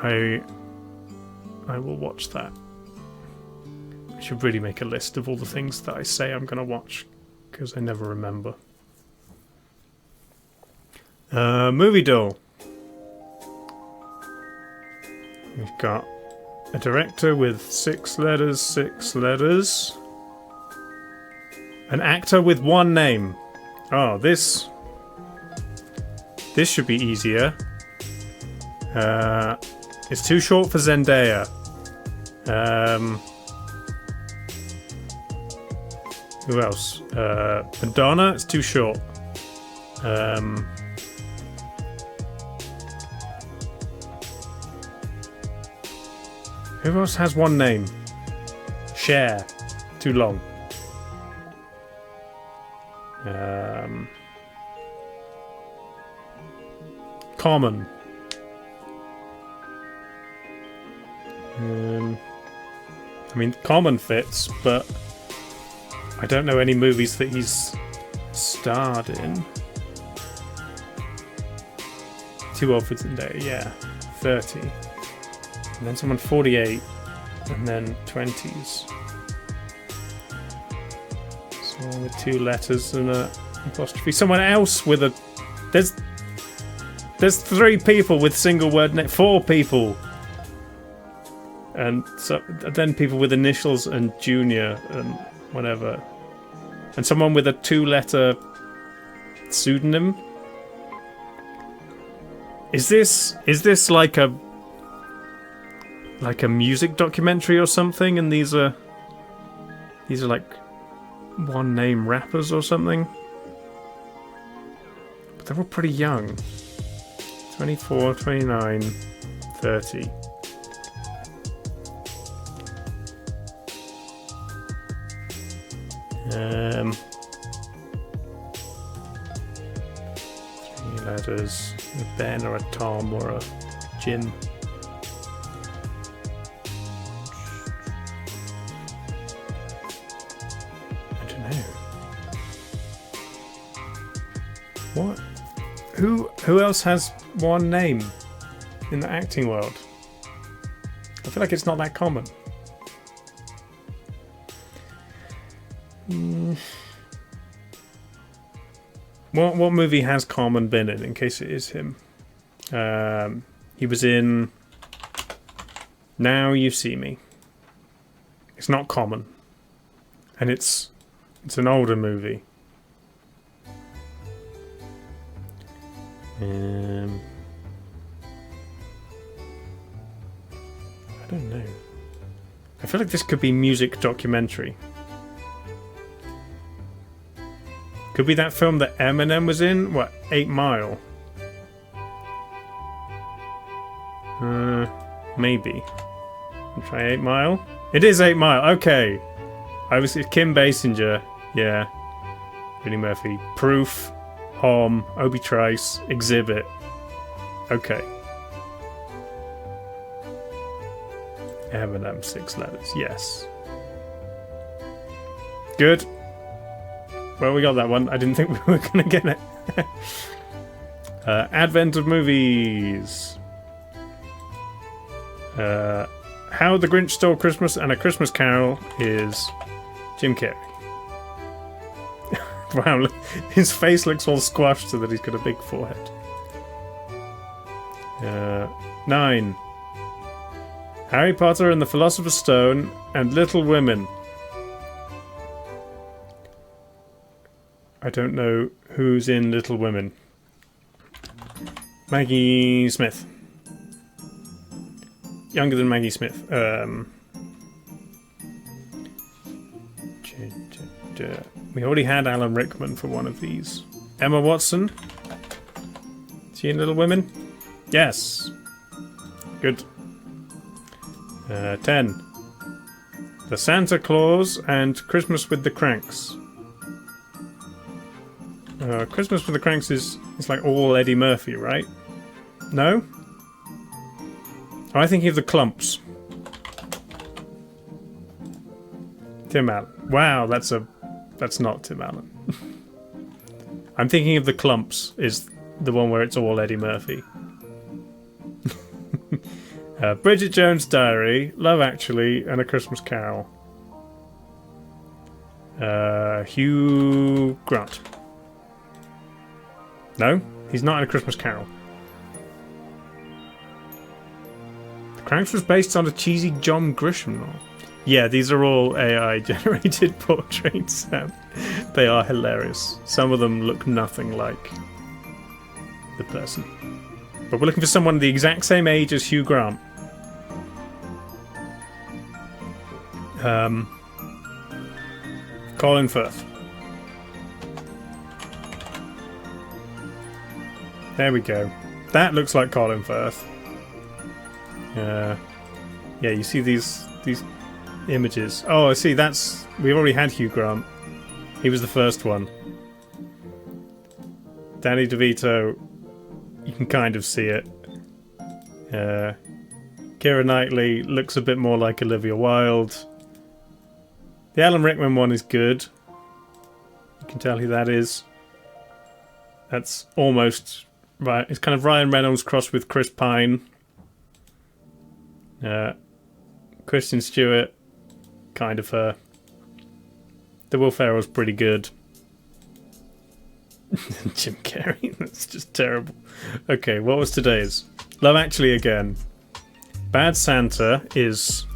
I will watch that. I should really make a list of all the things that I say I'm going to watch, because I never remember. Movie doll. We've got a director with 6 letters. An actor with 1 name. Oh, this should be easier. It's too short for Zendaya. Who else? Madonna, it's too short. Who else has 1 name? Cher, too long. Common. I mean, Common fits, but I don't know any movies that he's starred in. Too old for Zendaya, yeah. 30. And then someone 48. And then 20s. Someone with 2 letters and an apostrophe. Someone else with a... There's 3 people with single word name. 4 people. And so then people with initials and junior and whatever. And someone with a 2-letter pseudonym. Is this like a music documentary or something? And these are like 1-name rappers or something. But they're all pretty young. 24, 29, 30. Any letters? A Ben or a Tom or a Jim? I don't know. What? Who else has one name in the acting world? I feel like it's not that common. What movie has Carmen been in case it is him? He was in Now You See Me. It's not common. And it's an older movie. I don't know. I feel like this could be music documentary. Could be that film that Eminem was in? What, 8 Mile? Maybe. I'll try 8 Mile. It is 8 Mile, okay. It's Kim Basinger, yeah. Eddie Murphy. Proof, Hom, Obi Trice, Exhibit. Okay. Eminem, 6 letters, yes. Good. Well, we got that one. I didn't think we were going to get it. Advent of movies. How the Grinch Stole Christmas and A Christmas Carol is Jim Carrey. Wow, his face looks all squashed so that he's got a big forehead. 9. Harry Potter and the Philosopher's Stone and Little Women. I don't know who's in Little Women. Maggie Smith. Younger than Maggie Smith. We already had Alan Rickman for one of these. Emma Watson. Is she in Little Women? Yes. Good. 10. The Santa Claus and Christmas with the Cranks. Christmas with the Cranks is like all Eddie Murphy, right? No? Oh, I'm thinking of the Clumps. Tim Allen. Wow, that's not Tim Allen. I'm thinking of the Clumps is the one where it's all Eddie Murphy. Bridget Jones' Diary, Love Actually, and A Christmas Carol. Hugh Grant. No, he's not in A Christmas Carol. The Cranks was based on a cheesy John Grisham novel. Yeah, these are all AI-generated portraits, Sam. They are hilarious. Some of them look nothing like the person. But we're looking for someone the exact same age as Hugh Grant. Colin Firth. There we go. That looks like Colin Firth. Yeah, you see these images. Oh, I see. We already had Hugh Grant. He was the first one. Danny DeVito. You can kind of see it. Keira Knightley looks a bit more like Olivia Wilde. The Alan Rickman one is good. You can tell who that is. That's almost right. It's kind of Ryan Reynolds crossed with Chris Pine. Kristen Stewart, kind of her. The Will Ferrell's pretty good. Jim Carrey, that's just terrible. Okay, what was today's? Love Actually again. Bad Santa is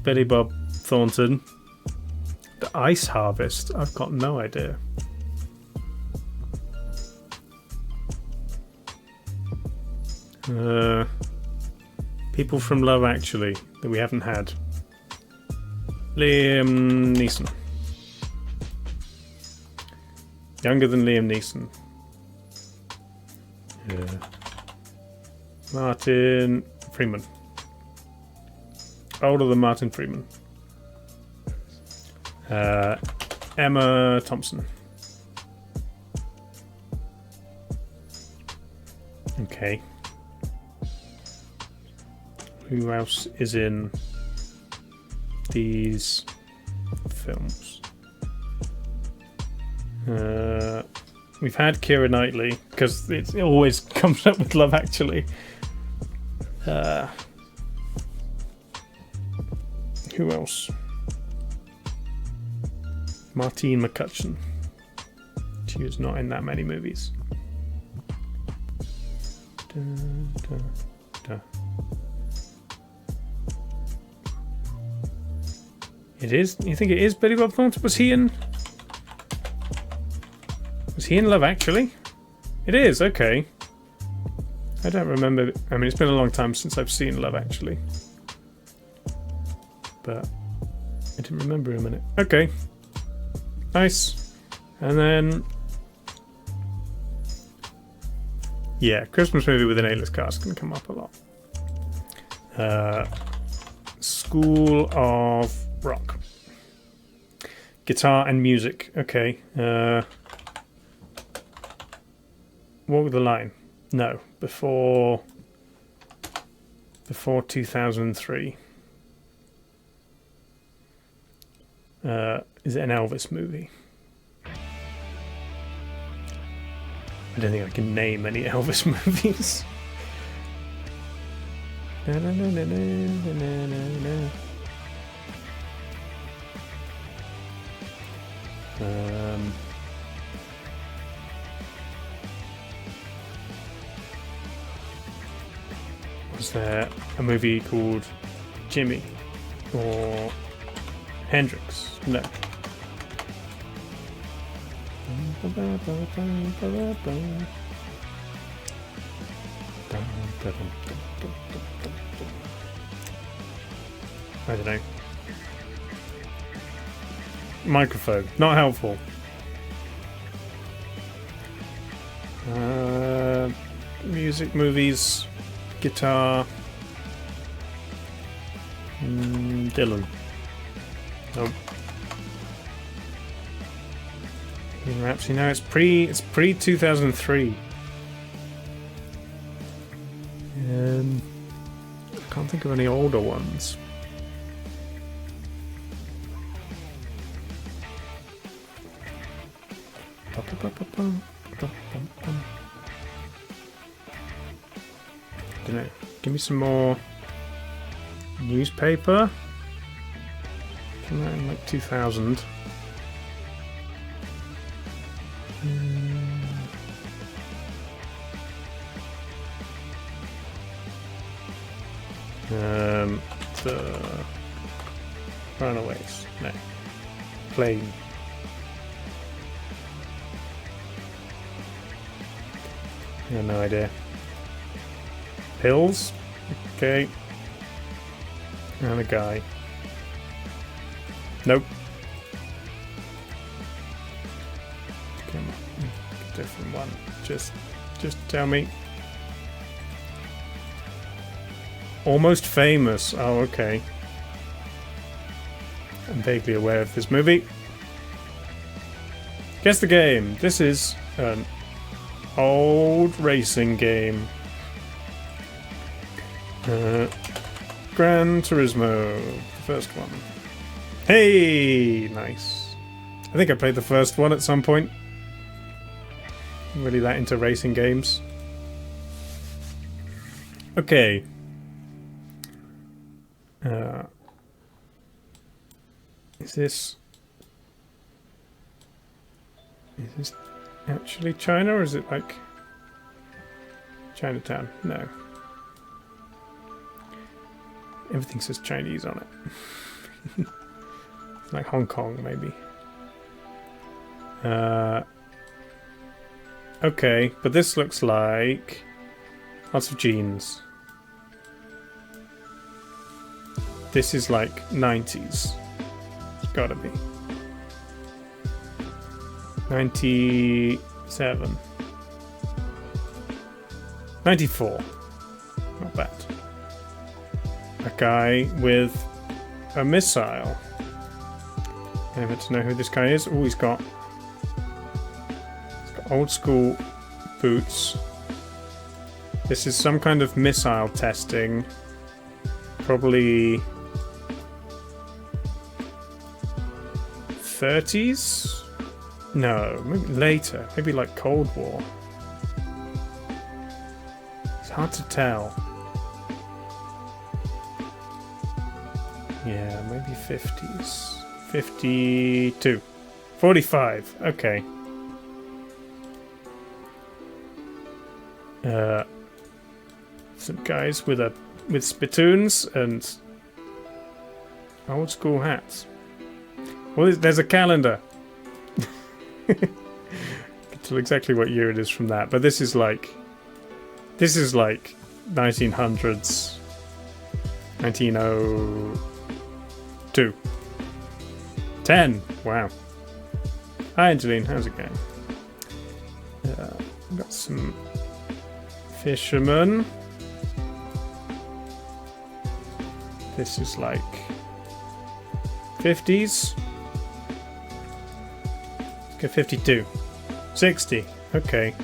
Billy Bob Thornton. The Ice Harvest, I've got no idea. People from Love Actually that we haven't had. Liam Neeson. Younger than Liam Neeson. Yeah. Martin Freeman. Older than Martin Freeman. Emma Thompson. Okay. Who else is in these films? We've had Keira Knightley, because it always comes up with Love Actually. Who else? Martine McCutcheon. She was not in that many movies. It is? You think it is Billy Bob Thornton? Was he in Love Actually? It is, okay. I don't remember. I mean, it's been a long time since I've seen Love Actually. But I didn't remember him in it. Okay. Nice. And then... yeah, Christmas movie with an A-list cast can come up a lot. School of Rock. Guitar and music. Okay. What was the line? No. Before 2003. Is it an Elvis movie? I don't think I can name any Elvis movies. Na, na, na, na, na, na, na, na. Was there a movie called Jimmy or Hendrix? No. I don't know. Microphone, not helpful. Music, movies, guitar. Dylan. Nope. Rhapsody. No, it's pre 2003. I can't think of any older ones. Don't know. Give me some more newspaper. Came out in like 2000. The Runaways. No. Plane. I have no idea. Pills? Okay. And a guy. Nope. Come on. Different one. Just tell me. Almost Famous. Oh, okay. I'm vaguely aware of this movie. Guess the game. This is an old racing game. Gran Turismo. The first one. Hey! Nice. I think I played the first one at some point. I'm really that into racing games. Okay. Is this actually China, or is it like Chinatown? No. Everything says Chinese on it. It's like Hong Kong, maybe. Okay, but this looks like lots of jeans. This is like 90s. It's gotta be. 97. 94. Not bad. A guy with a missile. I haven't to know who this guy is. Oh, he's got old school boots. This is some kind of missile testing. Probably 30s? No, maybe later. Maybe like Cold War. It's hard to tell. Yeah, maybe 50s. 52. 45. Okay. Some guys with spittoons and old school hats. Well, there's a calendar. I can tell exactly what year it is from that, but this is like 1900s, 1902. 10. Wow. Hi, Angeline. How's it going? We've got some fishermen. This is like 50s. Okay, 52. 60. Okay.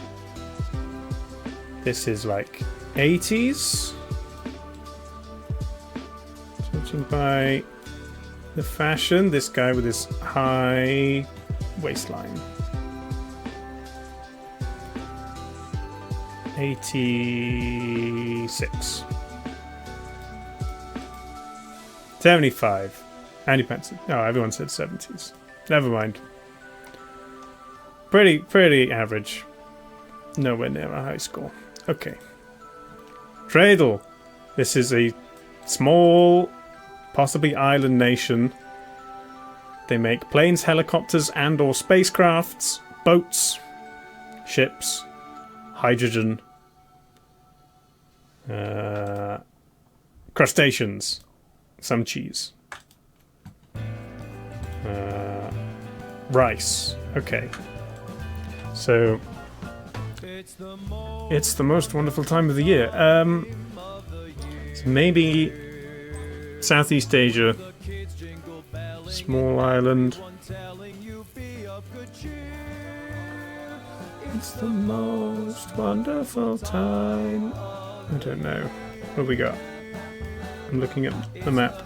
This is like 80s. Judging by the fashion, this guy with his high waistline. 86. 75. Andy Penson. Oh, everyone said 70s. Never mind. Pretty average. Nowhere near a high score. Okay. Tradle. This is a small, possibly island nation. They make planes, helicopters, and/or spacecrafts, boats, ships, hydrogen, crustaceans, some cheese, rice. Okay. So it's the most wonderful time of the year. So maybe Southeast Asia, small island. It's the most wonderful time. I don't know. What have we got? I'm looking at the map.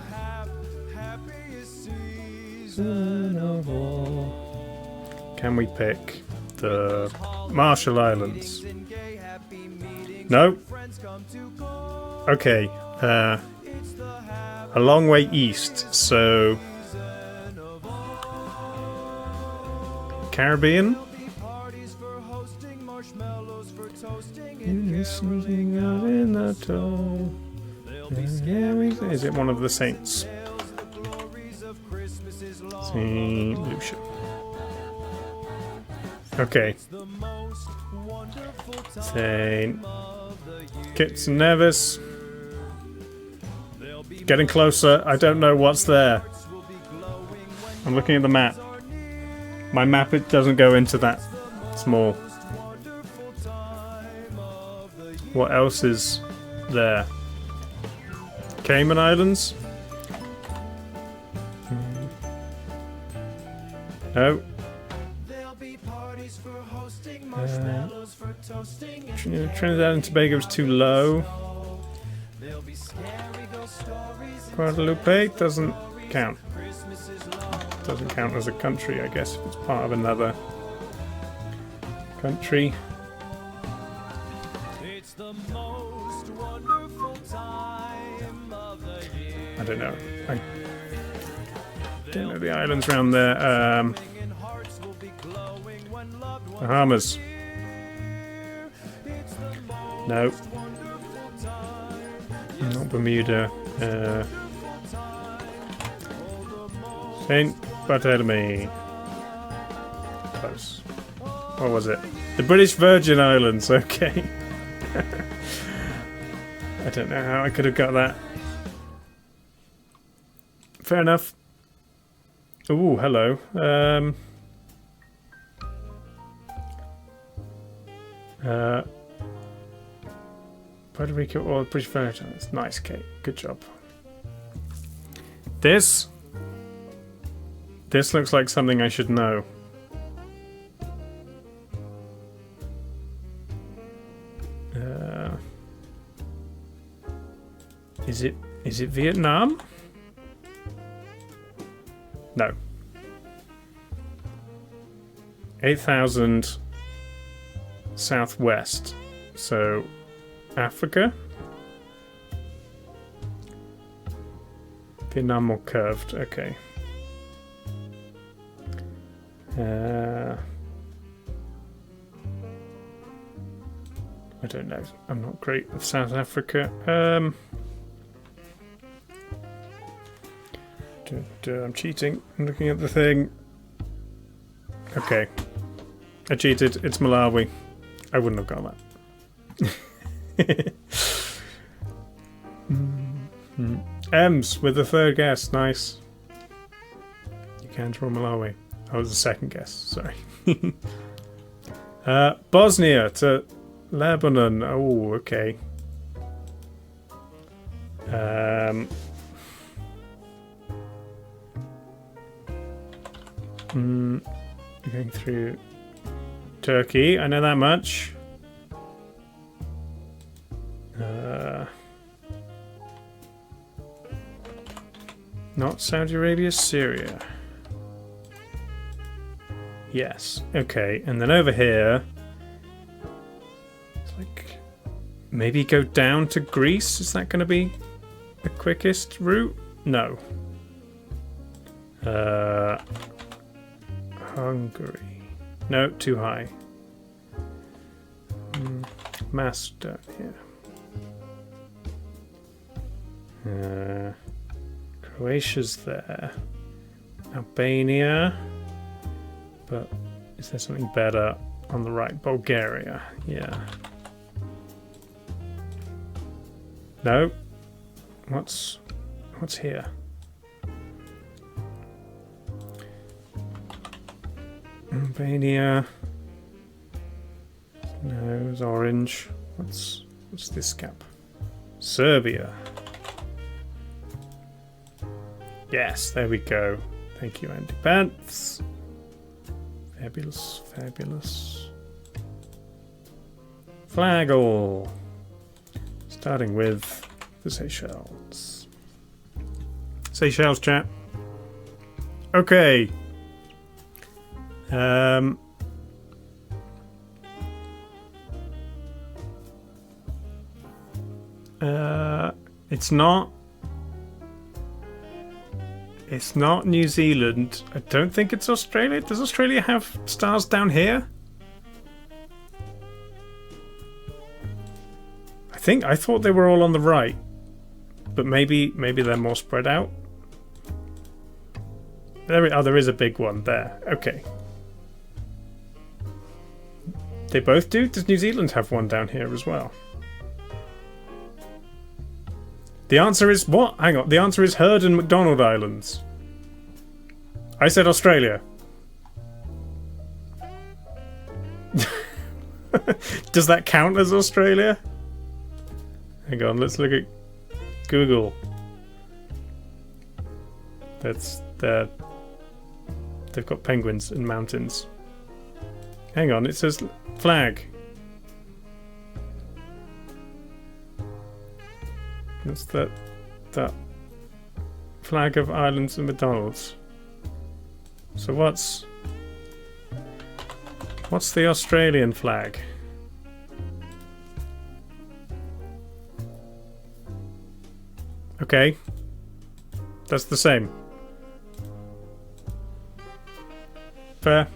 Can we pick the Marshall Islands? No. Okay. A long way east, so Caribbean. Is it one of the saints? Saint Lucia. Okay. Saint Kitts and Nevis. Getting closer. I don't know what's there. I'm looking at the map. My map, it doesn't go into that small. What else is there? Cayman Islands? No. Trinidad and Tobago is too low. Guadalupe doesn't count. Doesn't count as a country, I guess, if it's part of another country. I don't know. I don't know the islands around there. Bahamas. No. Not Bermuda. Saint Bartholomew. Close. What was it? The British Virgin Islands. Okay. I don't know how I could have got that. Fair enough. Ooh, hello. Puerto Rico or British Virgin Islands. Nice, Kate. Good job. This looks like something I should know. Is it Vietnam? No. 8,000 southwest. So Africa? Vietnam more curved, okay. I don't know. I'm not great with South Africa. I'm cheating. I'm looking at the thing. Okay. I cheated. It's Malawi. I wouldn't have got that. M's with the third guess. Nice. You can draw Malawi. That was the second guess. Sorry. Bosnia to Lebanon. Oh, okay. Going through Turkey. I know that much. Not Saudi Arabia, Syria. Yes. Okay, and then over here, it's like maybe go down to Greece. Is that going to be the quickest route? No. Hungary. No, too high. Macedonia. Croatia's there. Albania. But is there something better on the right? Bulgaria. Yeah. No. What's here? Albania. No, it's orange. What's this gap? Serbia. Yes, there we go. Thank you, Andy Pants. Fabulous, fabulous. Flaggle. Starting with the Seychelles. Seychelles, chat. Okay. It's not New Zealand. I don't think it's Australia. Does Australia have stars down here? I thought they were all on the right, but maybe they're more spread out. There is a big one there. Okay. They both do? Does New Zealand have one down here as well? The answer is what? Hang on. The answer is Heard and McDonald Islands. I said Australia. Does that count as Australia? Hang on, let's look at Google. They've got penguins and mountains. Hang on, it says flag. What's that flag of islands and McDonald's? So what's the Australian flag? Okay. That's the same. Fair.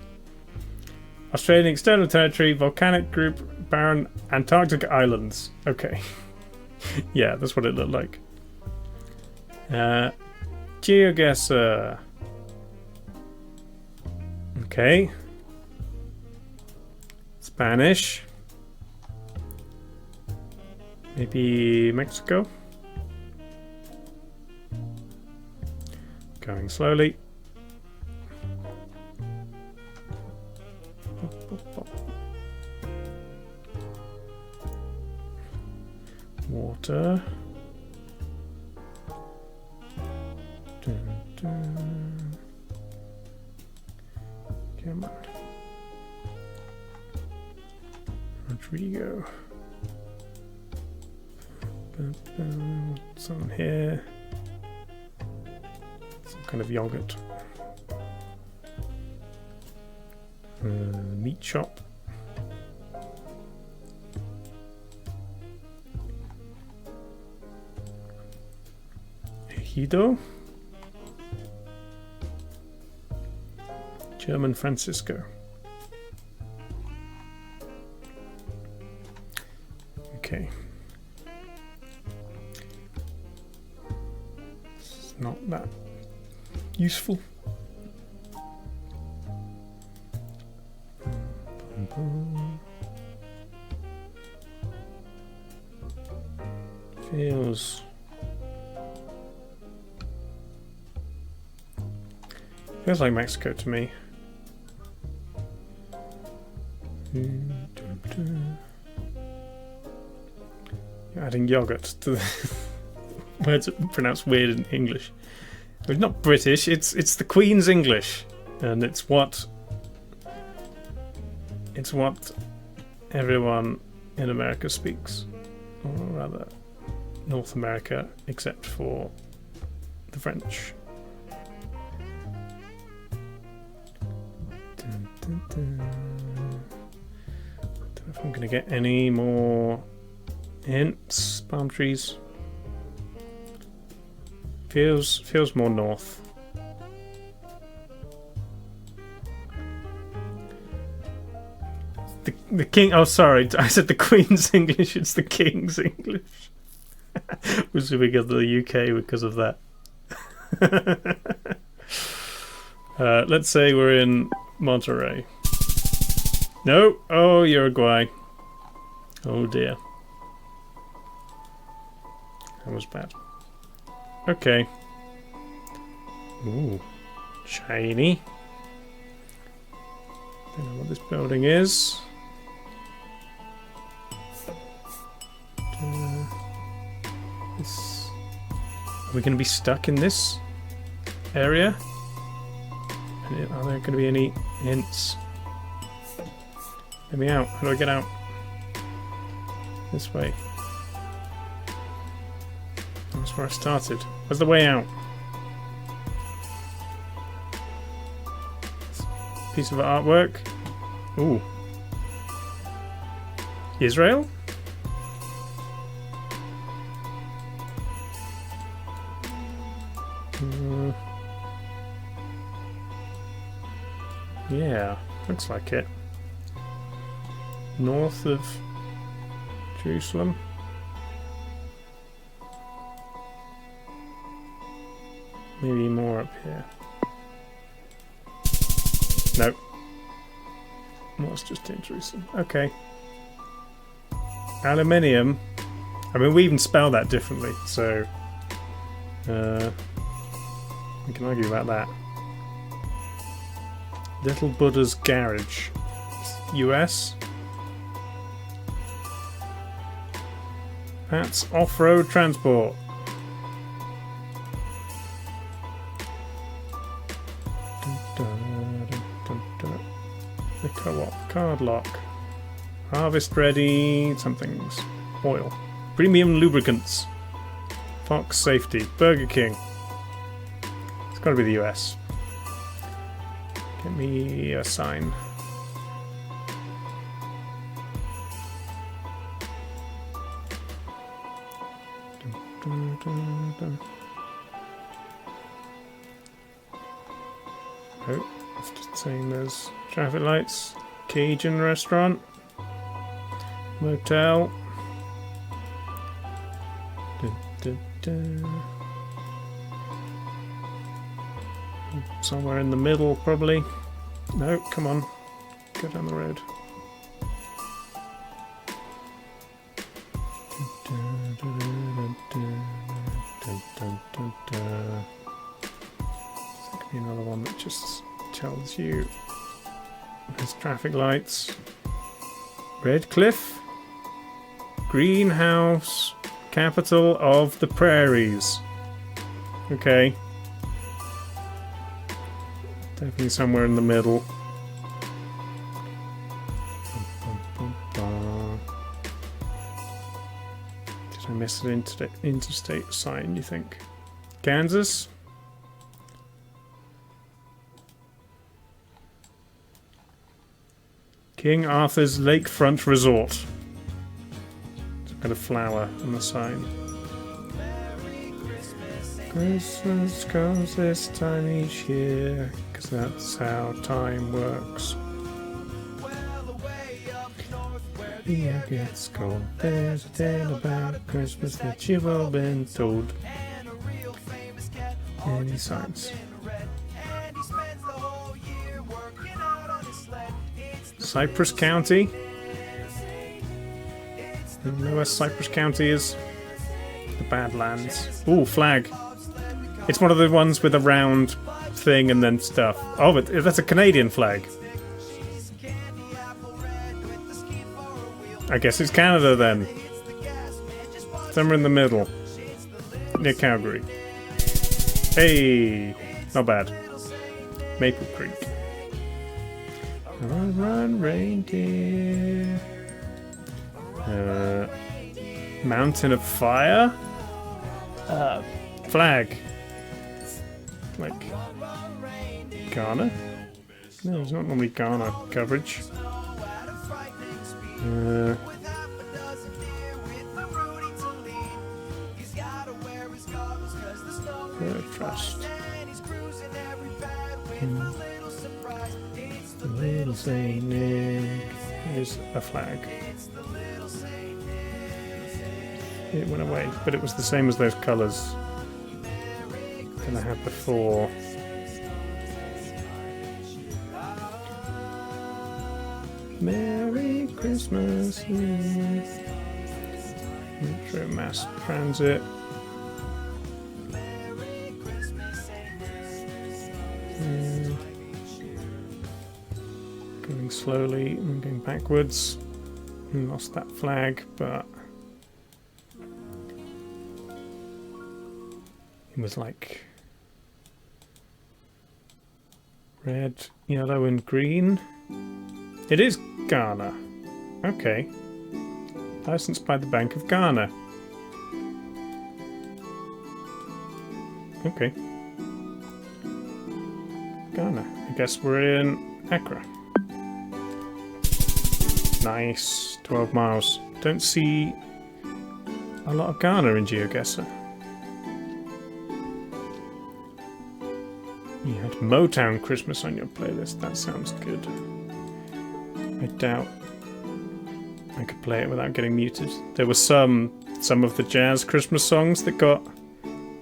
Australian external territory, volcanic group, barren Antarctic islands. Okay. Yeah, that's what it looked like. GeoGuessr. Okay. Spanish. Maybe Mexico. Going slowly. Water. Dun, dun. Come on. Rodrigo. What's on here? Some kind of yogurt. Meat shop. Ejido. German Francisco. Okay. It's not that useful. Feels like Mexico to me. You're adding yogurt to the words that pronounced weird in English. It's not British, it's the Queen's English, and it's what everyone in America speaks, or rather North America, except for the French. Don't know if I'm going to get any more hints. Palm trees. Feels more north. The king. Oh, sorry, I said the Queen's English. It's the King's English. Was because of the UK because of that. Let's say we're in Monterey. No. Oh, Uruguay. Oh dear. That was bad. Okay. Ooh. Shiny. Don't know what this building is. Are we going to be stuck in this area? Are there going to be any hints? Let me out. How do I get out? This way. That's where I started. Where's the way out? Piece of artwork. Ooh. Israel? Yeah, looks like it. North of Jerusalem. Maybe more up here. Nope. Well, it's just in Jerusalem. Okay. Aluminium. I mean, we even spell that differently, so we can argue about that. Little Buddha's Garage. US. That's off-road transport. The co-op. Card lock. Harvest ready. Something's oil. Premium lubricants. Fox Safety. Burger King. It's got to be the US. Get me a sign. Oh, it's just saying there's traffic lights. Cajun restaurant. Motel. Somewhere in the middle, probably. No, come on. Go down the road. There could be another one that just tells you there's traffic lights. Redcliffe? Greenhouse, capital of the prairies. Okay. Definitely somewhere in the middle. Did I missed an interstate sign, you think? Kansas? King Arthur's Lakefront Resort. Some kind of flower on the sign. Christmas comes this time each year, 'cause that's how time works. The air gets cold. There's a tale about Christmas that you've all been told. Any signs? Cypress County? You know where Cypress County is? The Badlands. Ooh, flag. It's one of the ones with a round thing and then stuff. Oh, but that's a Canadian flag. I guess it's Canada then. Somewhere in the middle. Near Calgary. Hey! Not bad. Maple Creek. Run, run, reindeer. Mountain of Fire? Flag. Like Ghana? No, there's not normally Ghana coverage. Trust. The little Saint Nick is a flag. It went away, but it was the same as those colours that I had before. Merry Christmas. Metro Mass Transit. Going slowly and going backwards. Lost that flag, but it was like red, yellow, and green. It is Ghana. Okay. Licensed by the Bank of Ghana. Okay. Ghana. I guess we're in Accra. Nice. 12 miles. Don't see a lot of Ghana in GeoGuessr. You had Motown Christmas on your playlist. That sounds good. I doubt I could play it without getting muted. There were some of the jazz Christmas songs that got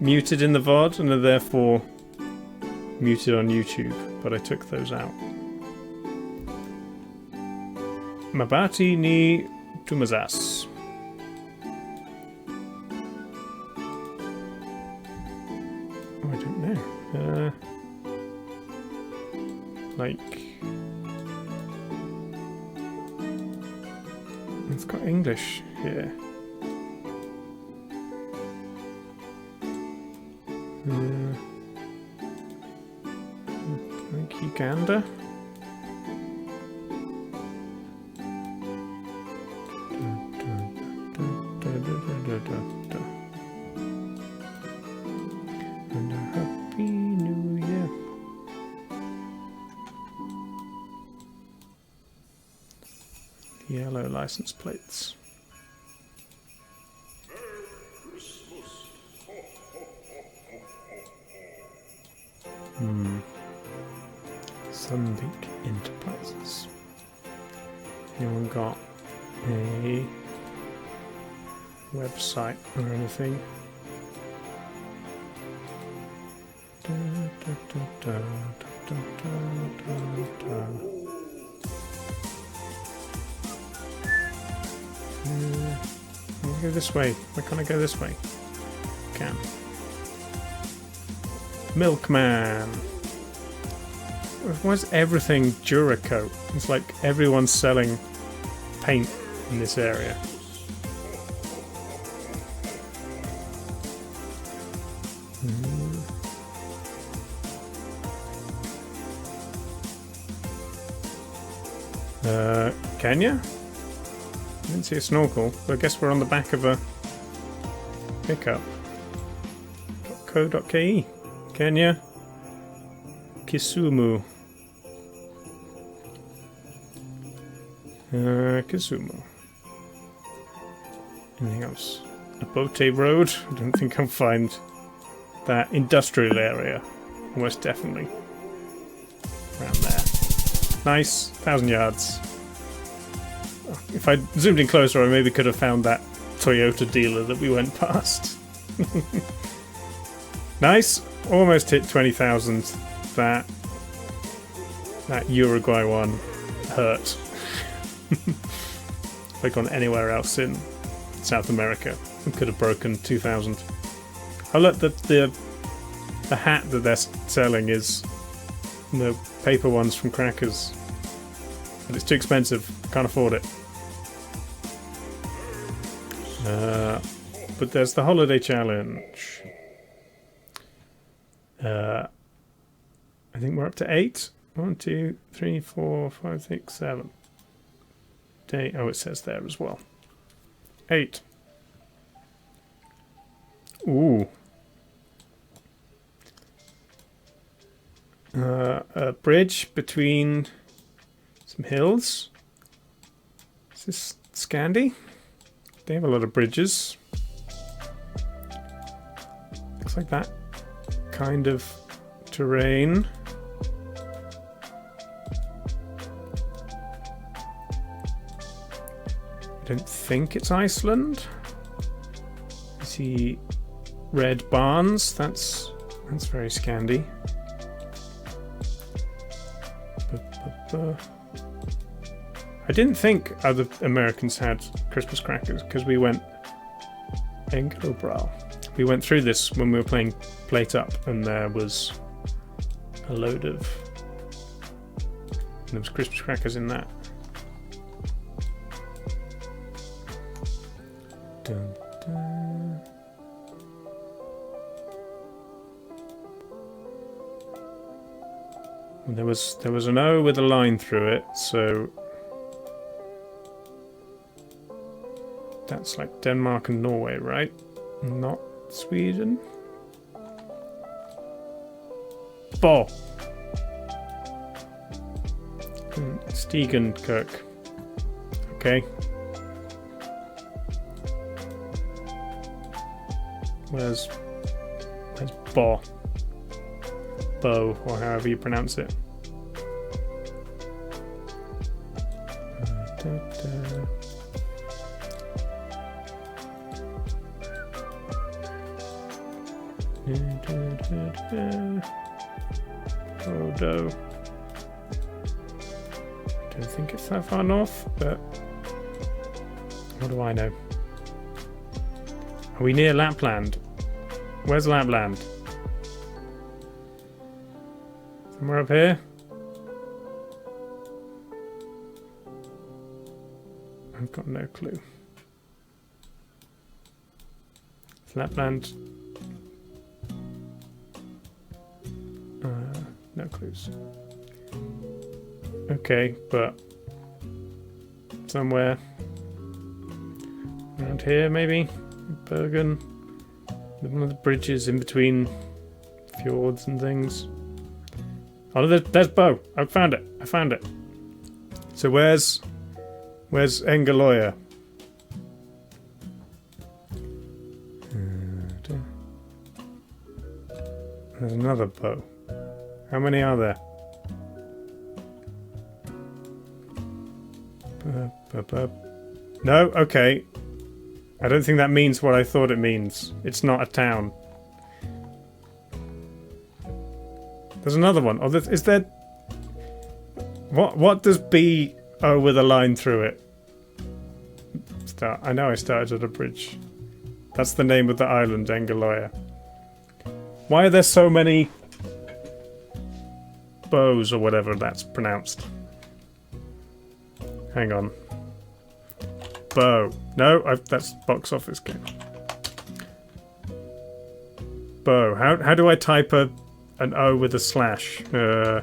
muted in the VOD and are therefore muted on YouTube, but I took those out. Mabati ni Tumazas. Oh, I don't know. Like... It's got English here. Like Uganda? And a happy new year. Yellow license plates. Sunbeak Enterprises. Anyone got a website or anything? I'll go this way. Why can't I go this way? Can. Milkman. Why is everything Duracoat? It's like everyone's selling paint in this area. Kenya? I didn't see a snorkel, but I guess we're on the back of a pickup.co.ke. Kenya. Kisumu. Kisumu. Anything else? Abote Road. I don't think I'll find that industrial area. Almost definitely. Around there. Nice. 1,000 yards. If I zoomed in closer, I maybe could have found that Toyota dealer that we went past. Nice. Almost hit 20,000. That Uruguay one hurt. If I'd gone anywhere else in South America, we could have broken 2,000. Oh look, the hat that they're selling is the paper ones from Crackers. But it's too expensive. Can't afford it. But there's the holiday challenge. I think we're up to 8. 1, 2, 3, 4, 5, 6, 7. 8. Oh, it says there as well. 8. Ooh. A bridge between some hills. Is this Scandi? They have a lot of bridges. Looks like that kind of terrain. I don't think it's Iceland. I see red barns. That's very Scandi. I didn't think other Americans had Christmas crackers because we went Engelbral. We went through this when we were playing Plate Up, and there was a load of Christmas crackers in that. Dun, dun. And there was an O with a line through it, so that's like Denmark and Norway, right? Not Sweden. Bo. Stegenkirk. Okay. Where's Bo? Bo, or however you pronounce it. Odo. Don't think it's that far north, but what do I know? Are we near Lapland? Where's Lapland? Somewhere up here? I've got no clue. Is Lapland? No clues. Okay, but somewhere around here, maybe? Bergen? One of the bridges in between fjords and things. Oh, there's Bo. I found it. So where's Engeloya? There's another Bo. How many are there? No? Okay. I don't think that means what I thought it means. It's not a town. There's another one. Oh, is there... What does B O with a line through it? I know I started at a bridge. That's the name of the island, Engeloya. Why are there so many bows or whatever that's pronounced? Hang on. Bow. No, that's box office game. Bow. How do I type an O with a slash? No,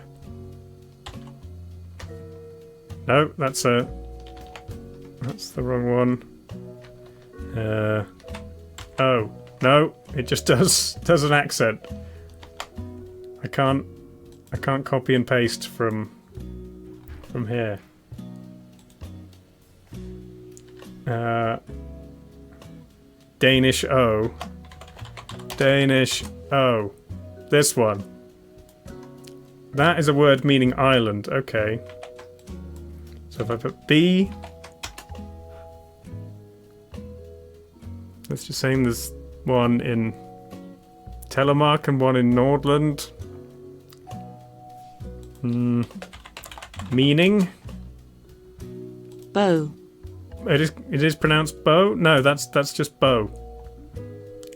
that's the wrong one. O. No, it just does an accent. I can't copy and paste from here. Danish O. Danish O. This one. That is a word meaning island. Okay. So if I put B, let's just say there's one in Telemark and one in Nordland. Meaning? Bow. It is pronounced bow? No, that's just bow.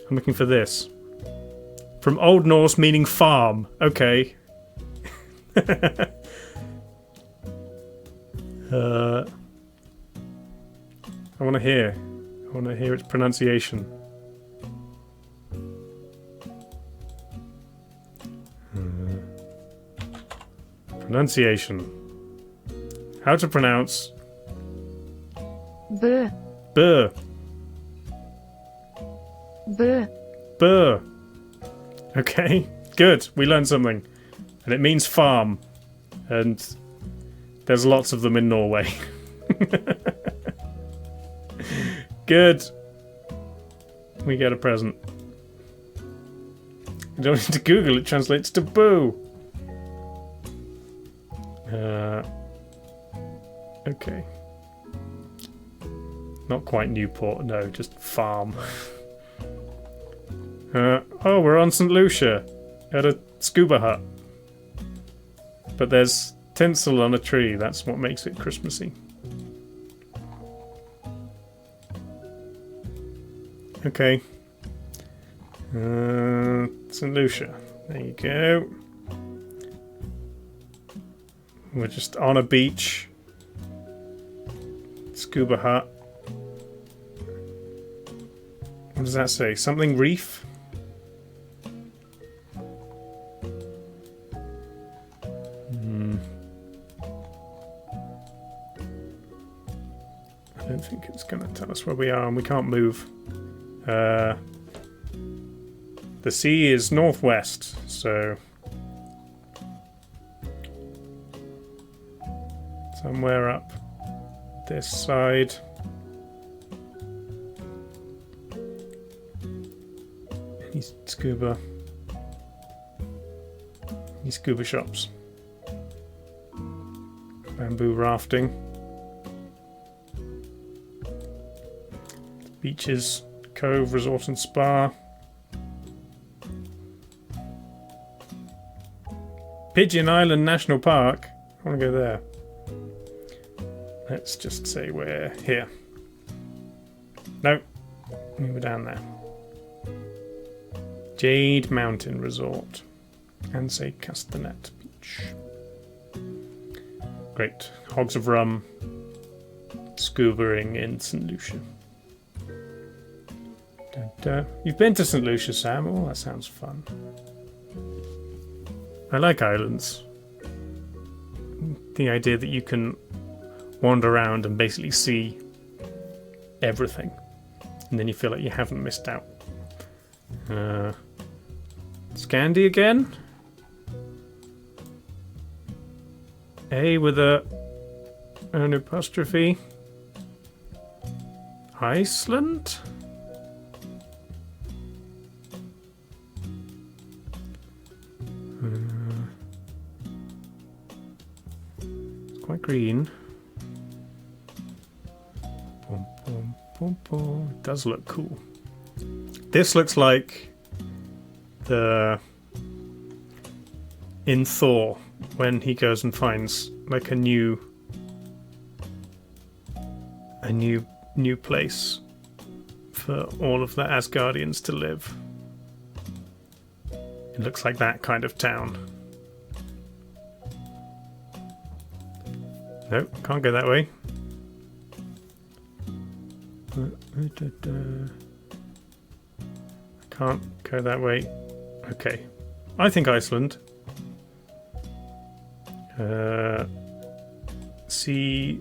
I'm looking for this. From Old Norse meaning farm. Okay. I want to hear. I want to hear its pronunciation. Pronunciation. How to pronounce Bø. Burr. Bø. Burr. Okay, good. We learned something. And it means farm. And there's lots of them in Norway. Good. We get a present. You don't need to Google, it translates to boo. Okay. Not quite Newport, no, just farm. Oh, we're on St. Lucia at a scuba hut. But there's tinsel on a tree, that's what makes it Christmassy. Okay. St. Lucia. There you go. We're just on a beach. Scuba hut. What does that say? Something reef? I don't think it's going to tell us where we are, and we can't move. The sea is northwest, so somewhere up this side. Any scuba shops. Bamboo rafting. Beaches, Cove, Resort and Spa. Pigeon Island National Park. I want to go there. Let's just say we're here. No, we were down there. Jade Mountain Resort. And say Castanet Beach. Great. Hogs of rum. Scubaing in St. Lucia. You've been to St. Lucia, Sam? Oh, that sounds fun. I like islands. The idea that you can wander around and basically see everything. And then you feel like you haven't missed out. Scandi again? A with an apostrophe. Iceland? It's quite green. Boom, boom, boom, boom. It does look cool. This looks like in Thor when he goes and finds like a new place for all of the Asgardians to live. It looks like that kind of town. Nope, can't go that way. Can't go that way. Okay. I think Iceland. Sea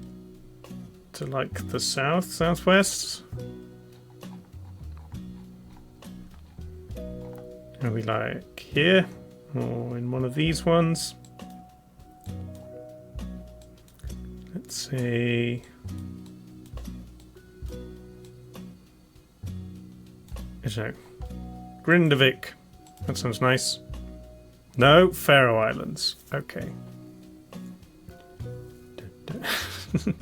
to like the southwest. Are we like here? Or in one of these ones? Let's see. So, Grindavik. That sounds nice. No, Faroe Islands. Okay.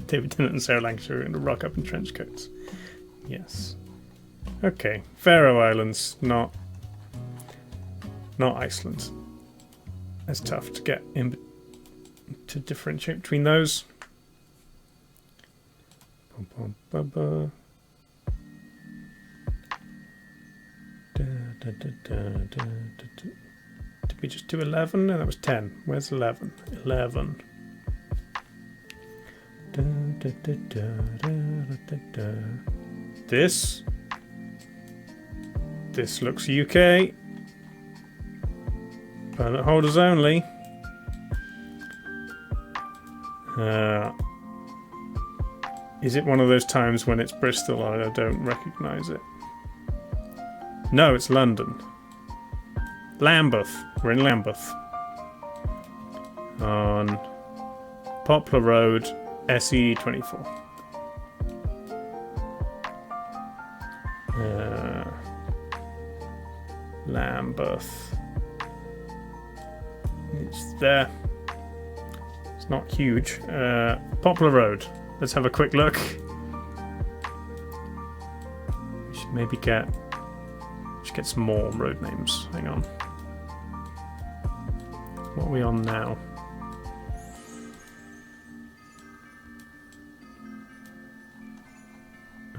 David Tennant and Sarah Lancashire are going to rock up in trench coats. Yes. Okay. Faroe Islands, not Iceland. It's tough to get in to differentiate between those. Did we just do 11? No, that was 10. Where's 11? 11. This looks UK. Permit holders only. Is it one of those times when it's Bristol and I don't recognise it? No, it's London. Lambeth. We're in Lambeth. On Poplar Road, SE24. Lambeth. It's there. It's not huge. Poplar Road. Let's have a quick look. We should maybe get some more road names. Hang on. What are we on now?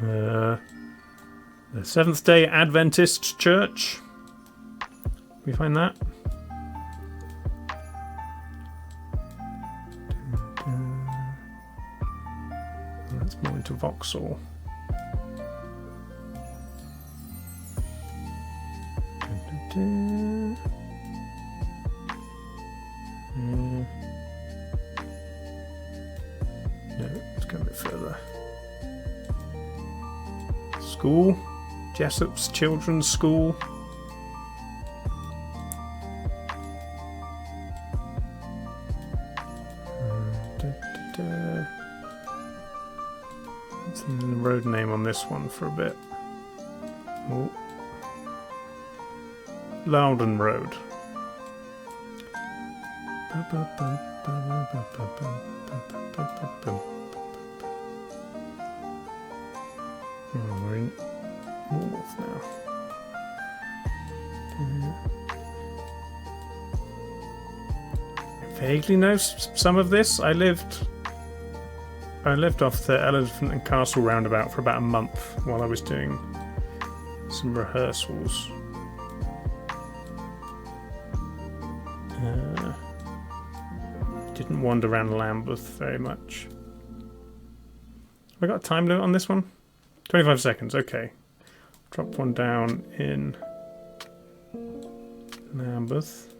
The Seventh-day Adventist Church. We find that? Let's move into Vauxhall. No, let's go a bit further. School. Jessop's Children's School. Let's see the road name on this one for a bit. Oh. Loudon Road. We're in north now. I vaguely know some of this. I lived off the Elephant and Castle roundabout for about a month while I was doing some rehearsals. Didn't wander around Lambeth very much. Have I got a time limit on this one? 25 seconds, okay. Drop one down in Lambeth.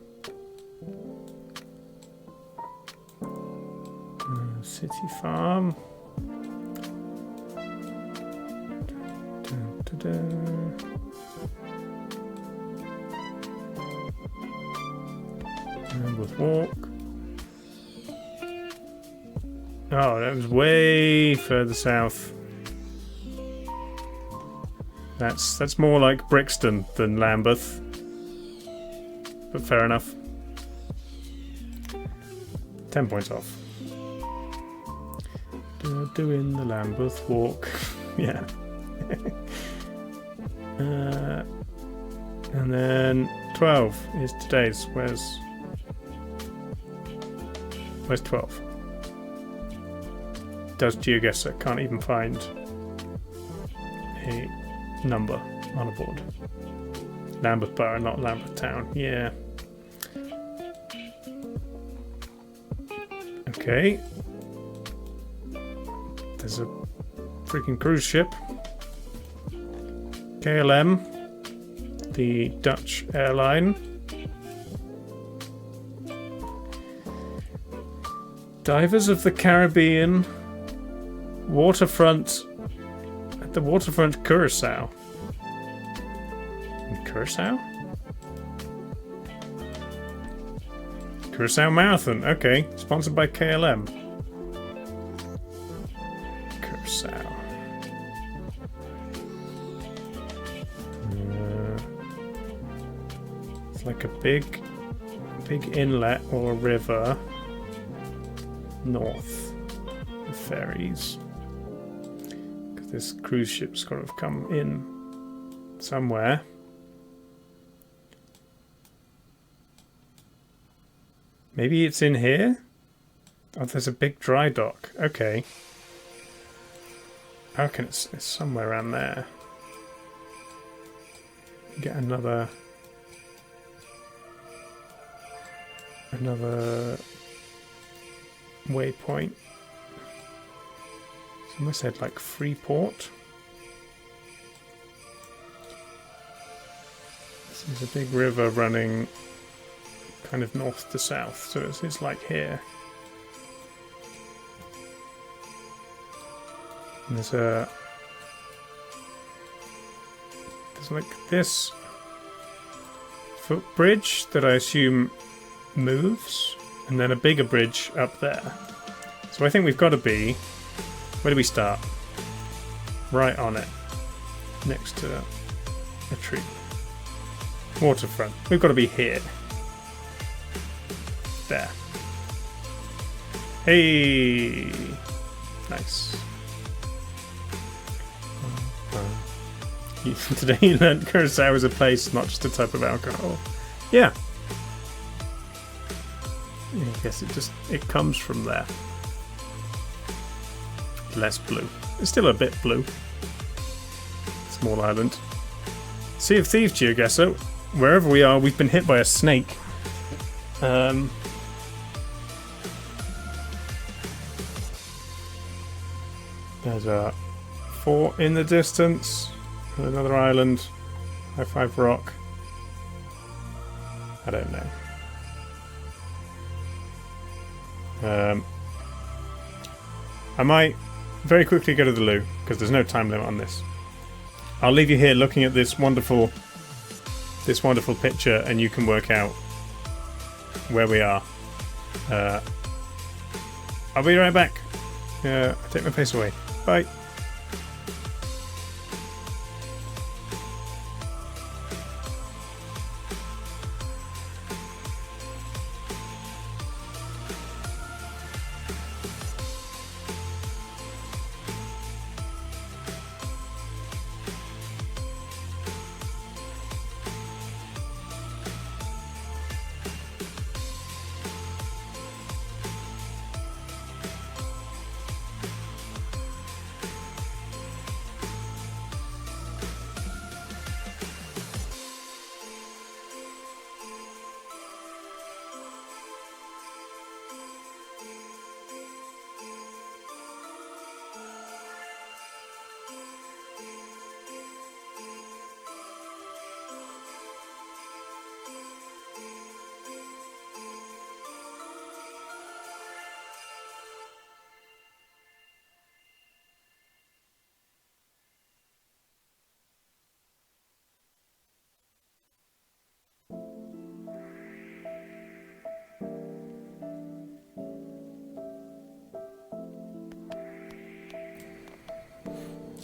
City Farm. Lambeth Walk. Oh, that was way further south. That's more like Brixton than Lambeth. But fair enough. 10 points off. Doing the Lambeth Walk. Yeah. And then 12 is today's. Where's 12? Does GeoGuessr can't even find a number on a board. Lambeth Borough, not Lambeth Town. Yeah. Okay. There's a freaking cruise ship. KLM, the Dutch airline. Divers of the Caribbean. Waterfront. At the waterfront Curacao. In Curacao? Curacao Marathon. Okay, sponsored by KLM. Curacao. It's like a big inlet or a river north with ferries. Because this cruise ship's got to have come in somewhere. Maybe it's in here? Oh, there's a big dry dock. Okay. I reckon it's somewhere around there. Get another waypoint. Someone said like Freeport. This is a big river running kind of north to south, so it's like here. And there's like this footbridge that I assume moves, and then a bigger bridge up there. So I think we've got to be... Where do we start? Right on it. Next to a tree. Waterfront. We've got to be here. There. Hey! Nice. Today you learned Curacao is a place, not just a type of alcohol. Yeah. I guess it comes from there. Less blue. It's still a bit blue. Small island. Sea of Thieves geoguesser. Wherever we are, we've been hit by a snake. There's a fort in the distance. Another island. High Five Rock. I don't know. I might very quickly go to the loo because there's no time limit on this. I'll leave you here looking at this wonderful picture, and you can work out where we are. I'll be right back. I take my face away. Bye.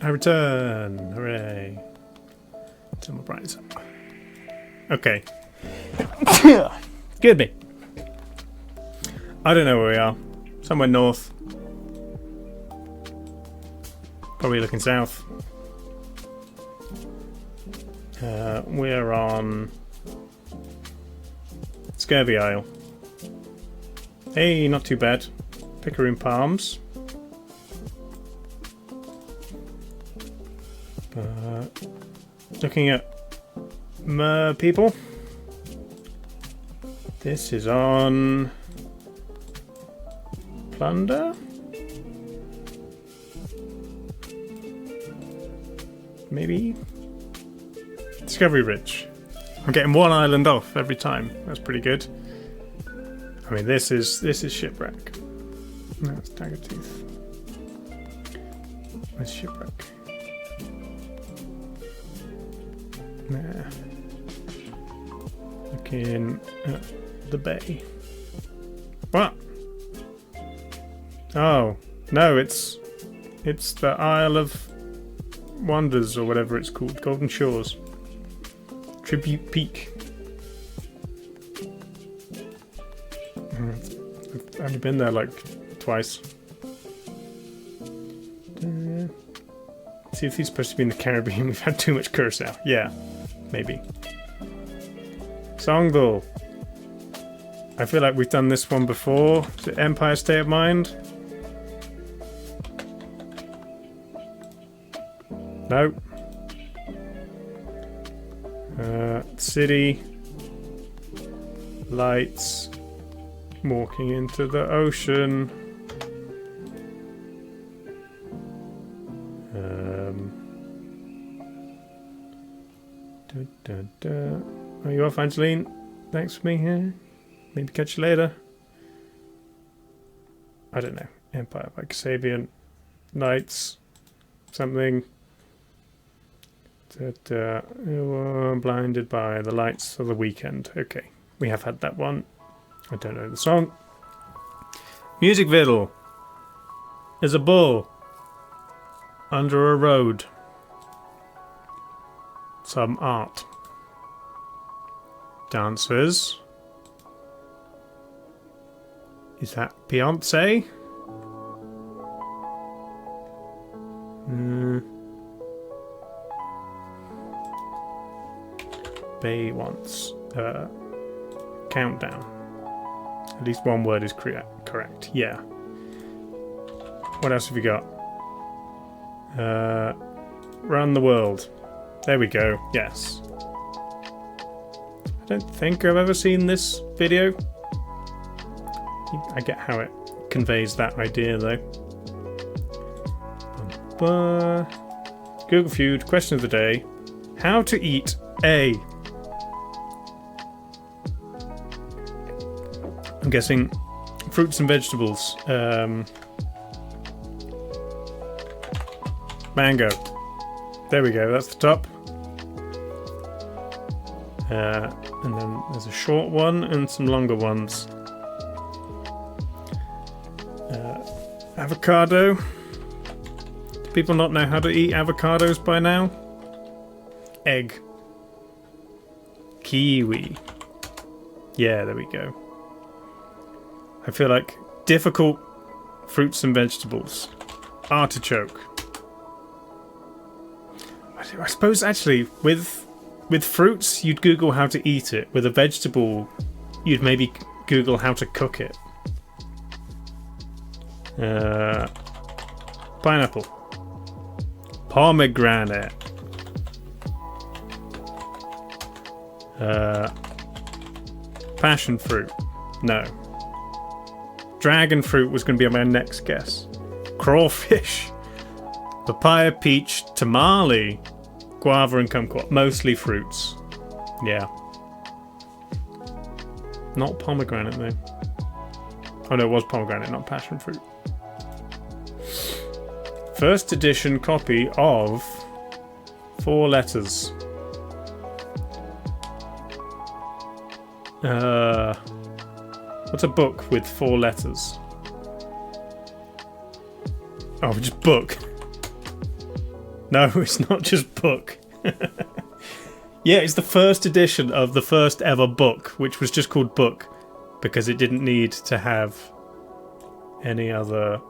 I return! Hooray! Turn my brightness up. Okay. Good me. I don't know where we are. Somewhere north. Probably looking south. We're on Scurvy Isle. Hey, not too bad. Picaroon Palms. Looking at mer people. This is on Plunder. Maybe Discovery Ridge. I'm getting one island off every time. That's pretty good. I mean, this is Shipwreck. No, it's Dagger Tooth. Where's Shipwreck? Nah. Looking at the bay. Oh, no, it's the Isle of Wonders or whatever it's called. Golden Shores. Tribute Peak. I've only been there like twice. See if he's supposed to be in the Caribbean. We've had too much curacao. Yeah, maybe. Songville. I feel like we've done this one before. Is it Empire State of Mind? No. City. Lights. Walking into the ocean. Are you off, Angeline? Thanks for being here. Maybe catch you later. I don't know. Empire by Kasabian. Lights. Something. You were blinded by the lights of the weekend. Okay. We have had that one. I don't know the song. Music Viddle. There's a bull. Under a road. Some art. Dancers. Is that Beyonce? Bay wants countdown. At least one word is correct. Yeah. What else have we got? Run the world. There we go. Yes. I don't think I've ever seen this video. I get how it conveys that idea though. Google Feud, question of the day. How to eat a... I'm guessing fruits and vegetables. Mango. There we go, that's the top. And then there's a short one and some longer ones. Avocado. Do people not know how to eat avocados by now? Egg. Kiwi. Yeah, there we go. I feel like difficult fruits and vegetables. Artichoke. I suppose actually with fruits you'd Google how to eat it. With a vegetable you'd maybe Google how to cook it. Pineapple. Pomegranate. Passion fruit. No. Dragon fruit was going to be my next guess. Crawfish. Papaya, peach, tamale. Guava and kumquat. Mostly fruits. Yeah. Not pomegranate though. Oh no, it was pomegranate, not passion fruit. First edition copy of 4 letters. What's a book with 4 letters? Oh, just book. No, it's not just book. Yeah, it's the first edition of the first ever book, which was just called Book, because it didn't need to have any other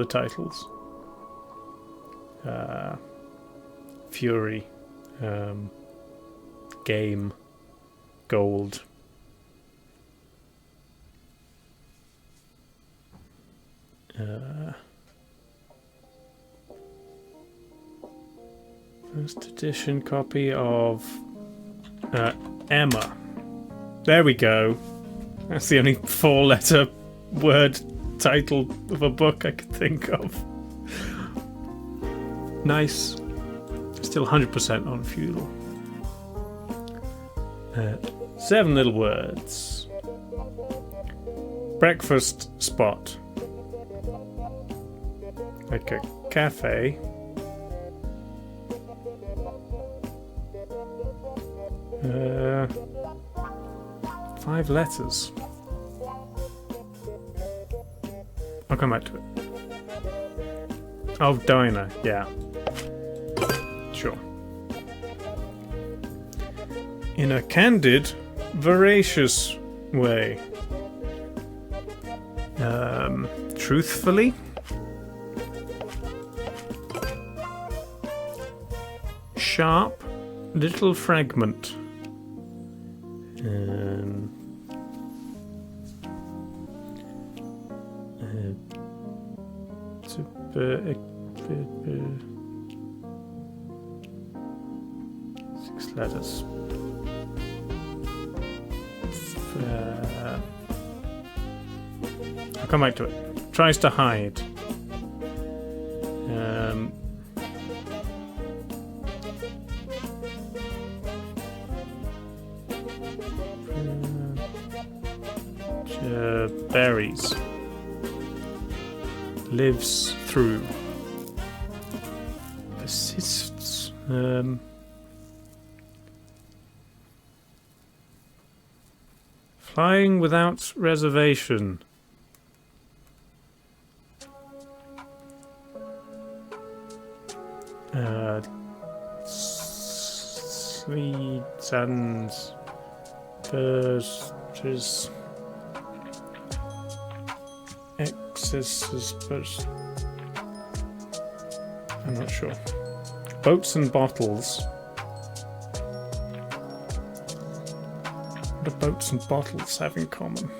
titles. Fury, Game, Gold. First edition copy of Emma. There we go. That's the only 4-letter word title of a book I could think of. Nice. Still 100% on Feudal. 7 little words. Breakfast spot. Like a cafe. Uh, 5 letters. I'll come back to it. Oh, diner. Yeah. Sure. In a candid, voracious way. Truthfully? Sharp little fragment. Six letters. I'll come back to it. Tries to hide. Berries. Lives through. Persists. Flying without reservation. Sweets and birches. Excesses, but I'm not sure. Boats and bottles. What do boats and bottles have in common?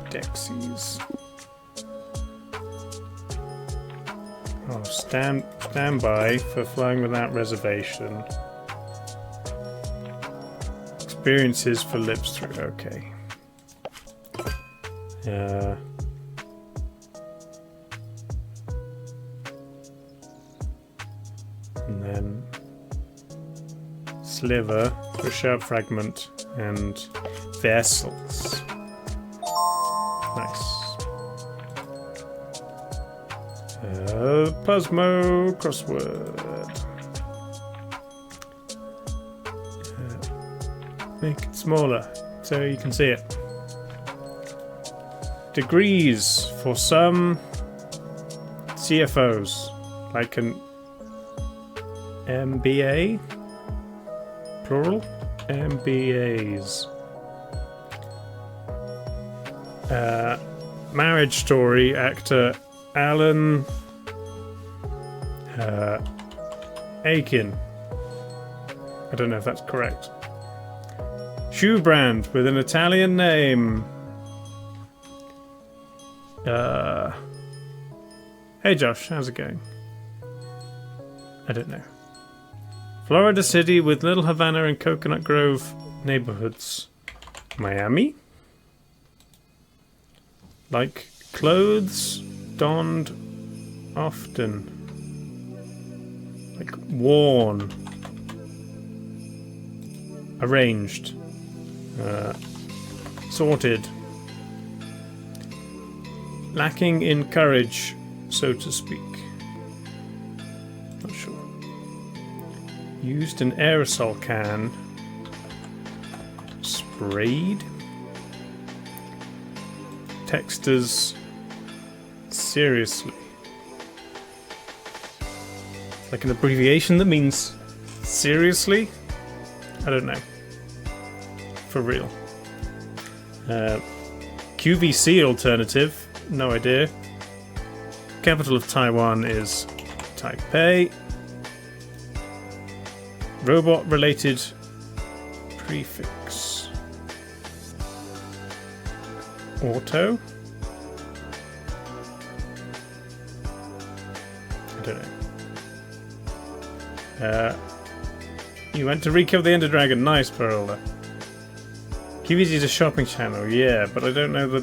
Dexies. Oh, stand by for flying without reservation. Experiences for lives through. Okay. And then sliver for sharp fragment and vessels. Nice. Puzzmo crossword. Make it smaller so you can see it. Degrees for some CFOs, like an MBA, plural, MBAs. Marriage Story actor Alan Aiken. I don't know if that's correct. Shoe brand with an Italian name. Hey Josh, how's it going? I don't know. Florida City with Little Havana and Coconut Grove neighborhoods. Miami? Like clothes donned often. Like worn. Arranged. Sorted. Lacking in courage, so to speak. Not sure. Used an aerosol can. Sprayed. Texters seriously. Like an abbreviation that means seriously? I don't know. For real. QVC alternative. No idea. Capital of Taiwan is Taipei. Robot related prefix. Auto? I don't know. You went to Rekill the Ender Dragon. Nice, Pearla. QVZ is a shopping channel, yeah, but I don't know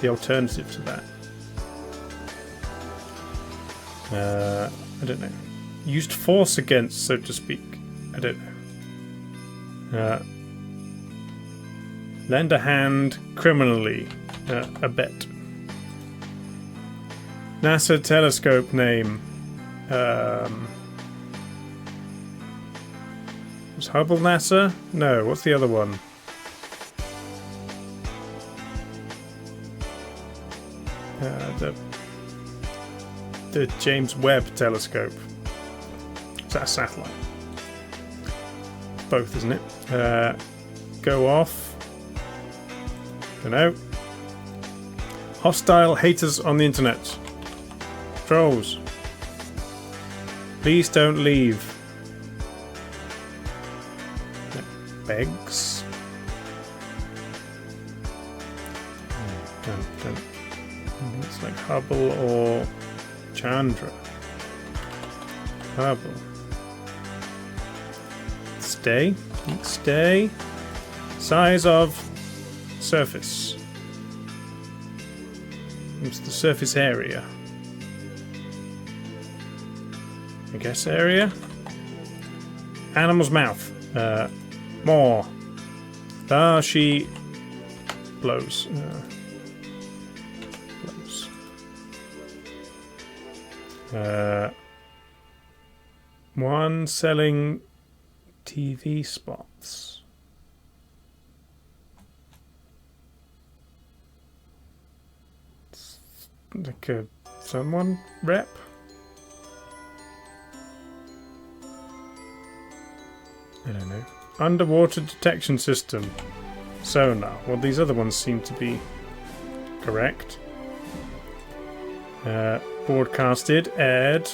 the alternative to that. I don't know. Used force against, so to speak. I don't know. Lend a hand criminally. A bet. NASA telescope name. Was Hubble NASA? No, what's the other one? The James Webb telescope. Is that a satellite? Both, isn't it? Go off. Don't know. Hostile haters on the internet. Trolls. Please don't leave. Begs. It's like Hubble or Chandra. Hubble. Stay. Stay. Size of surface. It's the surface area. I guess area. Animal's mouth. More. She blows. One selling TV spots. It's like a someone rep. I don't know. Underwater detection system. Sonar. Well, these other ones seem to be correct. Broadcasted, aired.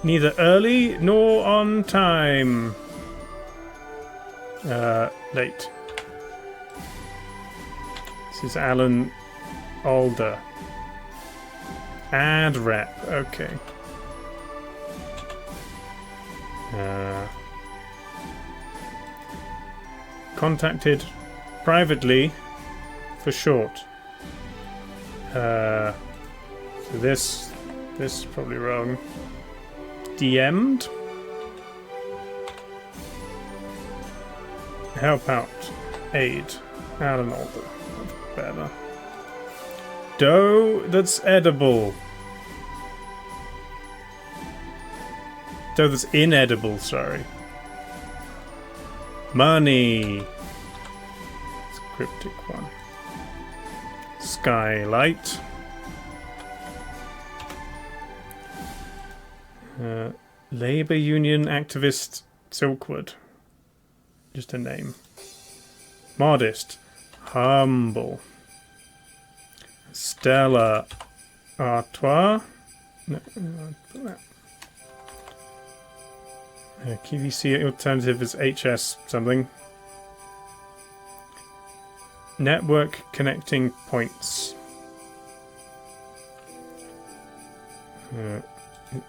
Neither early nor on time. Late. This is Alan Alder. Ad rep. Okay. Contacted privately for short. So this is probably wrong. DM'd. Help out. Aid. Alan Alder. Better. Dough that's edible. Dough that's inedible, sorry. Money. It's a cryptic one. Skylight. Labour Union activist Silkwood. Just a name. Modest. Humble. Stella Artois. No, put that. QVC alternative is HS something. Network connecting points.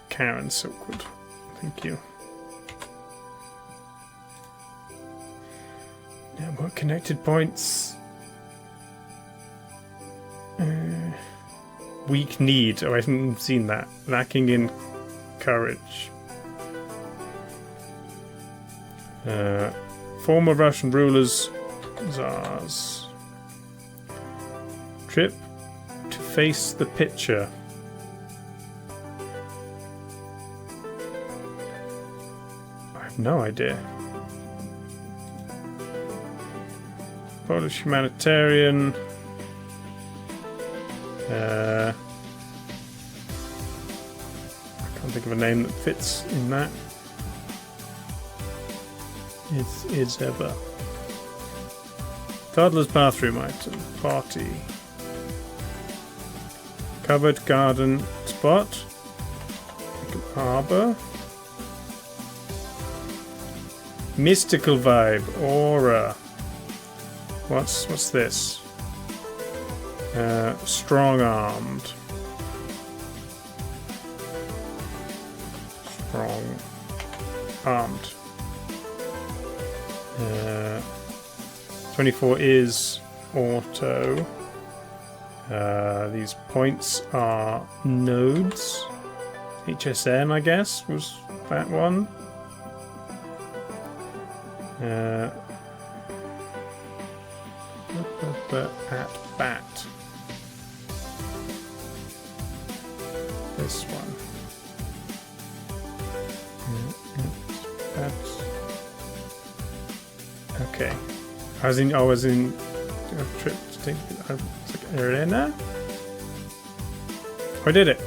Karen Silkwood. Thank you. Network connected points. Weak need. Oh, I haven't seen that. Lacking in courage. Former Russian rulers, Tsars. Trip to face the picture. I have no idea. Polish humanitarian. I can't think of a name that fits in that. It's ever. Toddler's bathroom item. Party. Covered garden spot. Like an arbor. Mystical vibe. Aura. What's this? Strong-armed. Strong-armed. 24 is auto. These points are nodes. HSN, I guess, was that one. At bat. This one. Bat. Okay. I was in a trip to take arena. I did it.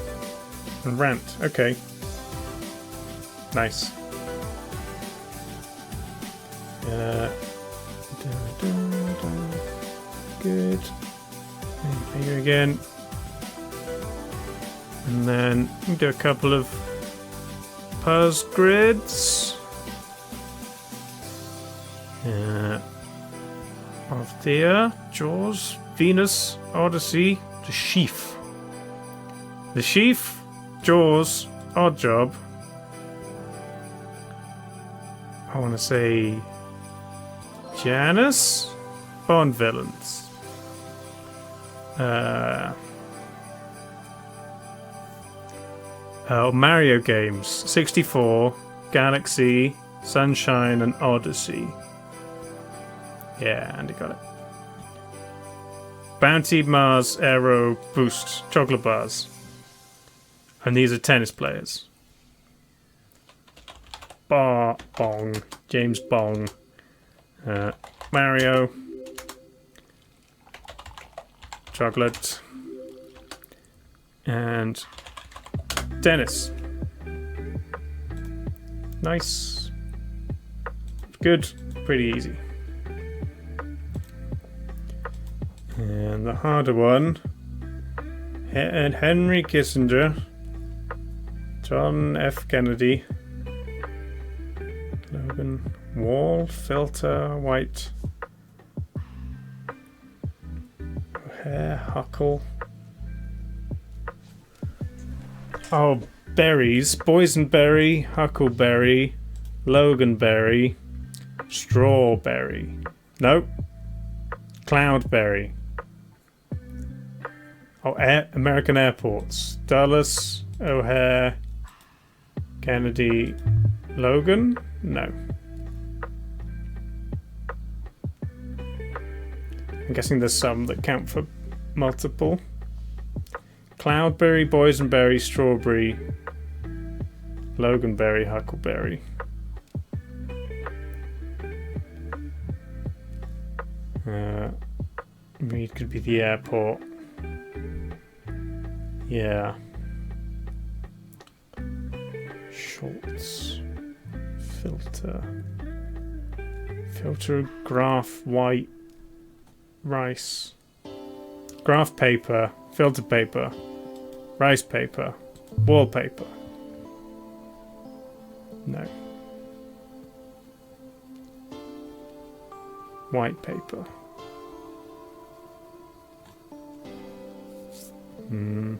And rant. Okay. Nice. Good. And here again. And then we do a couple of puzz grids. Althea, Jaws, Venus, Odyssey, the Sheaf. The Sheaf, Jaws, Odd Job. I want to say Janus, Bond villains. Mario games, 64, Galaxy, Sunshine, and Odyssey. Yeah, Andy got it. Bounty, Mars, Aero, Boost, chocolate bars. And these are tennis players. Bong. James Bong. Mario. Chocolate. And tennis. Nice. Good. Pretty easy. And the harder one. Henry Kissinger. John F. Kennedy. Logan. Wall. Filter. White. O'Hare. Huckle. Oh, berries. Boysenberry. Huckleberry. Loganberry. Strawberry. Nope. Cloudberry. Oh, American airports. Dulles, O'Hare, Kennedy, Logan? No. I'm guessing there's some that count for multiple. Cloudberry, Boysenberry, Strawberry, Loganberry, Huckleberry. Mead could be the airport. Yeah. Schultz. Filter. Filter, graph, white, rice. Graph paper, filter paper, rice paper, wallpaper. No. White paper. Hmm.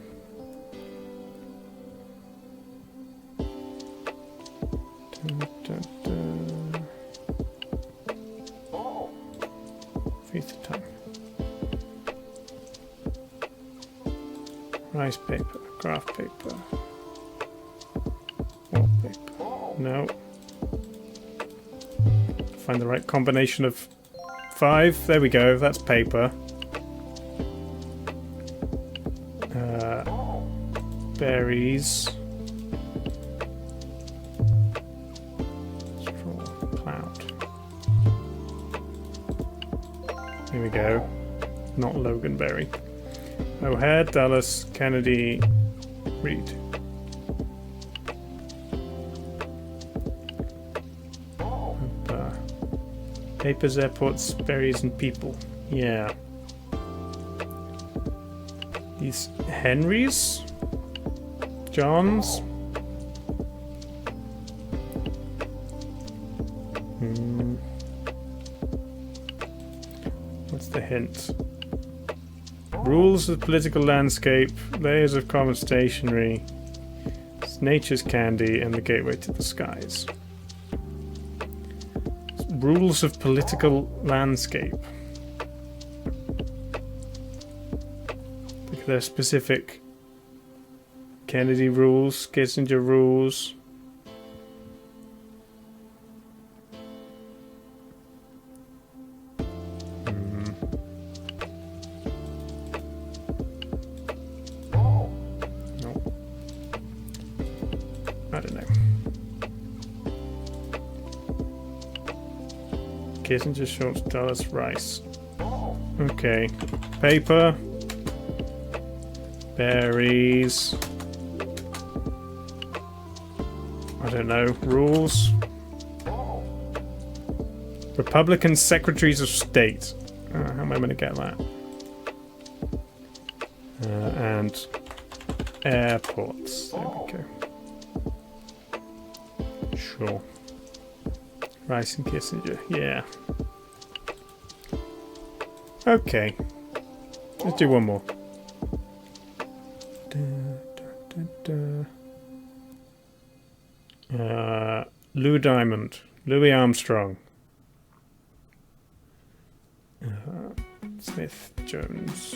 Fifth time. Rice paper, graph paper, wallpaper. No. Find the right combination of 5. There we go. That's paper. Berries. Straw. Cloud. Here we go. Not Loganberry. O'Hare, Dulles, Kennedy, Reed. Papers, airports, berries, and people. Yeah. These Henrys? Johns? What's the hint? Rules of the political landscape, layers of common stationery, nature's candy, and the gateway to the skies. Rules of political landscape. Look at their specific Kennedy rules, Kissinger rules. Kissinger, Schultz, Dulles, Rice. Okay. Paper. Berries. I don't know. Rules. Republican Secretaries of State. How am I going to get that? And airports. There we go. Sure. Rice and Kissinger. Yeah. Okay. Let's do one more. Lou Diamond. Louis Armstrong. Smith Jones.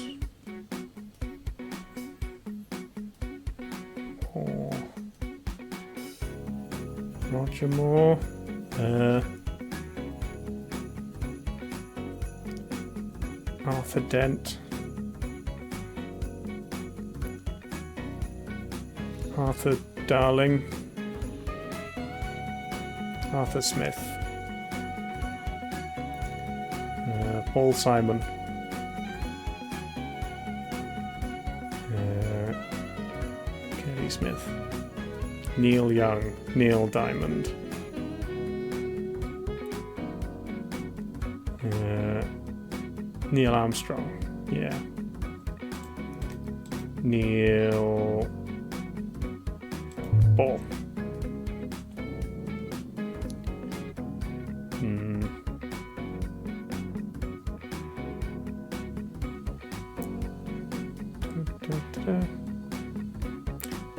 Roger Moore. Arthur Dent. Arthur Darling. Arthur Smith. Paul Simon. Kelly Smith. Neil Young. Neil Diamond. Neil Armstrong. Yeah. Neil Ball.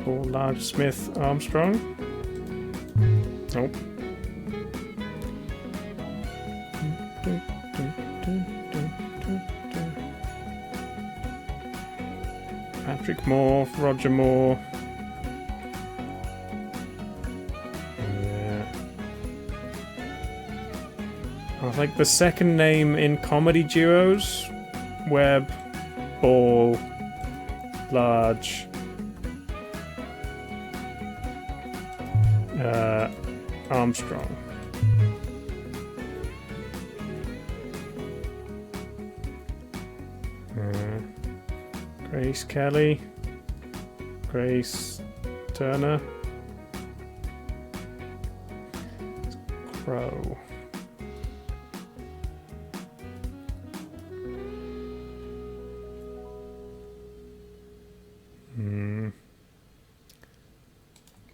Paul Large Smith Armstrong. Nope. Patrick Moore, Roger Moore. I like the second name in comedy duos. Webb, Ball, Large. Armstrong. Grace Kelly. Grace Turner. Crow.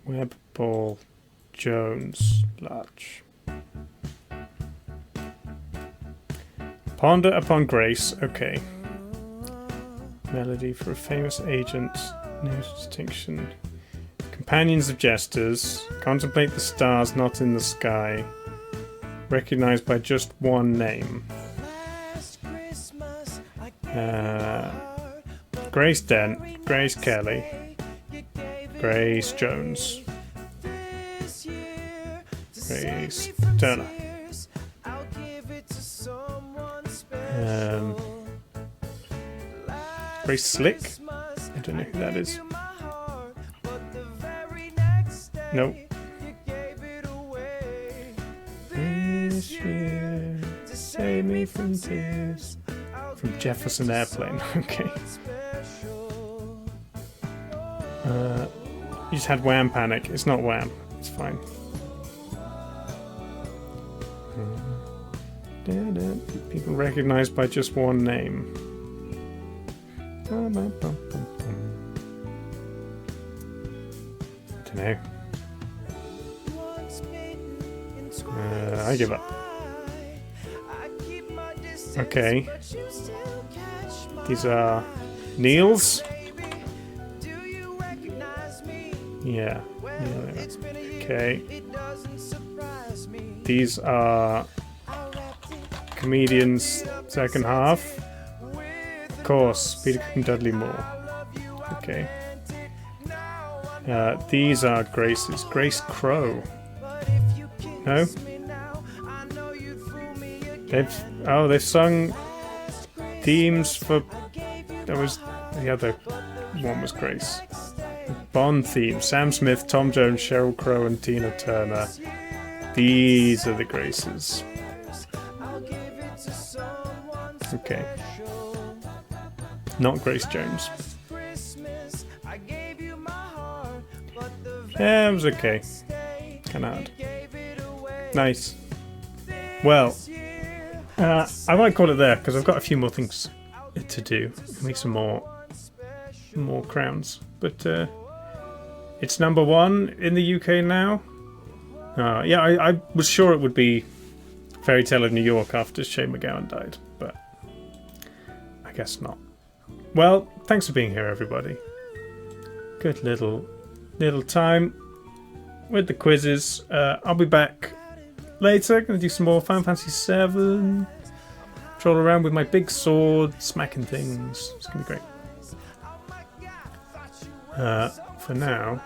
Webb, Ball, Jones, Larch. Ponder upon Grace. Okay. Melody for a famous agent. No distinction. Companions of jesters. Contemplate the stars not in the sky. Recognized by just one name. Grace Dent. Grace Kelly. Grace Jones. Grace Turner. Grace Slick? I don't know who that is. Nope. This year to save me from tears. From Jefferson Airplane. Okay. You just had Wham Panic. It's not Wham. It's fine. People recognized by just one name. I don't know. I give up. Okay. These are Neils. Yeah. Okay. These are comedians second half. Of course, Peter Cook and Dudley Moore. Okay. These are Grace's. Grace Crow. No? They've sung themes for... That was... The other one was Grace. Bond theme. Sam Smith, Tom Jones, Sheryl Crow and Tina Turner. These are the Graces. Okay. Not Grace Jones. Yeah, it was okay. Kinda hard. Nice. Well, I might call it there because I've got a few more things to do. Make some more crowns. But it's number 1 in the UK now. Yeah, I was sure it would be Fairy Tale of New York after Shane McGowan died, but I guess not. Well, thanks for being here, everybody. Good little time with the quizzes. I'll be back later. Gonna do some more Final Fantasy VII. Troll around with my big sword, smacking things. It's gonna be great. For now,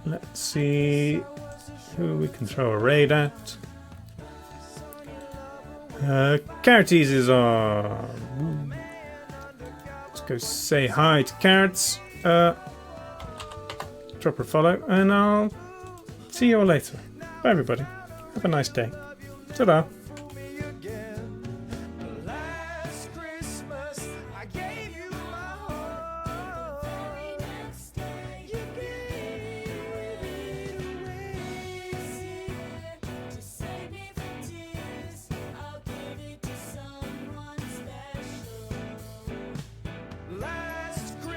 let's see who we can throw a raid at. Carroties is on. Let's go say hi to Carrots. Drop her a follow, and I'll see you all later. Bye, everybody. Have a nice day. Ta-da.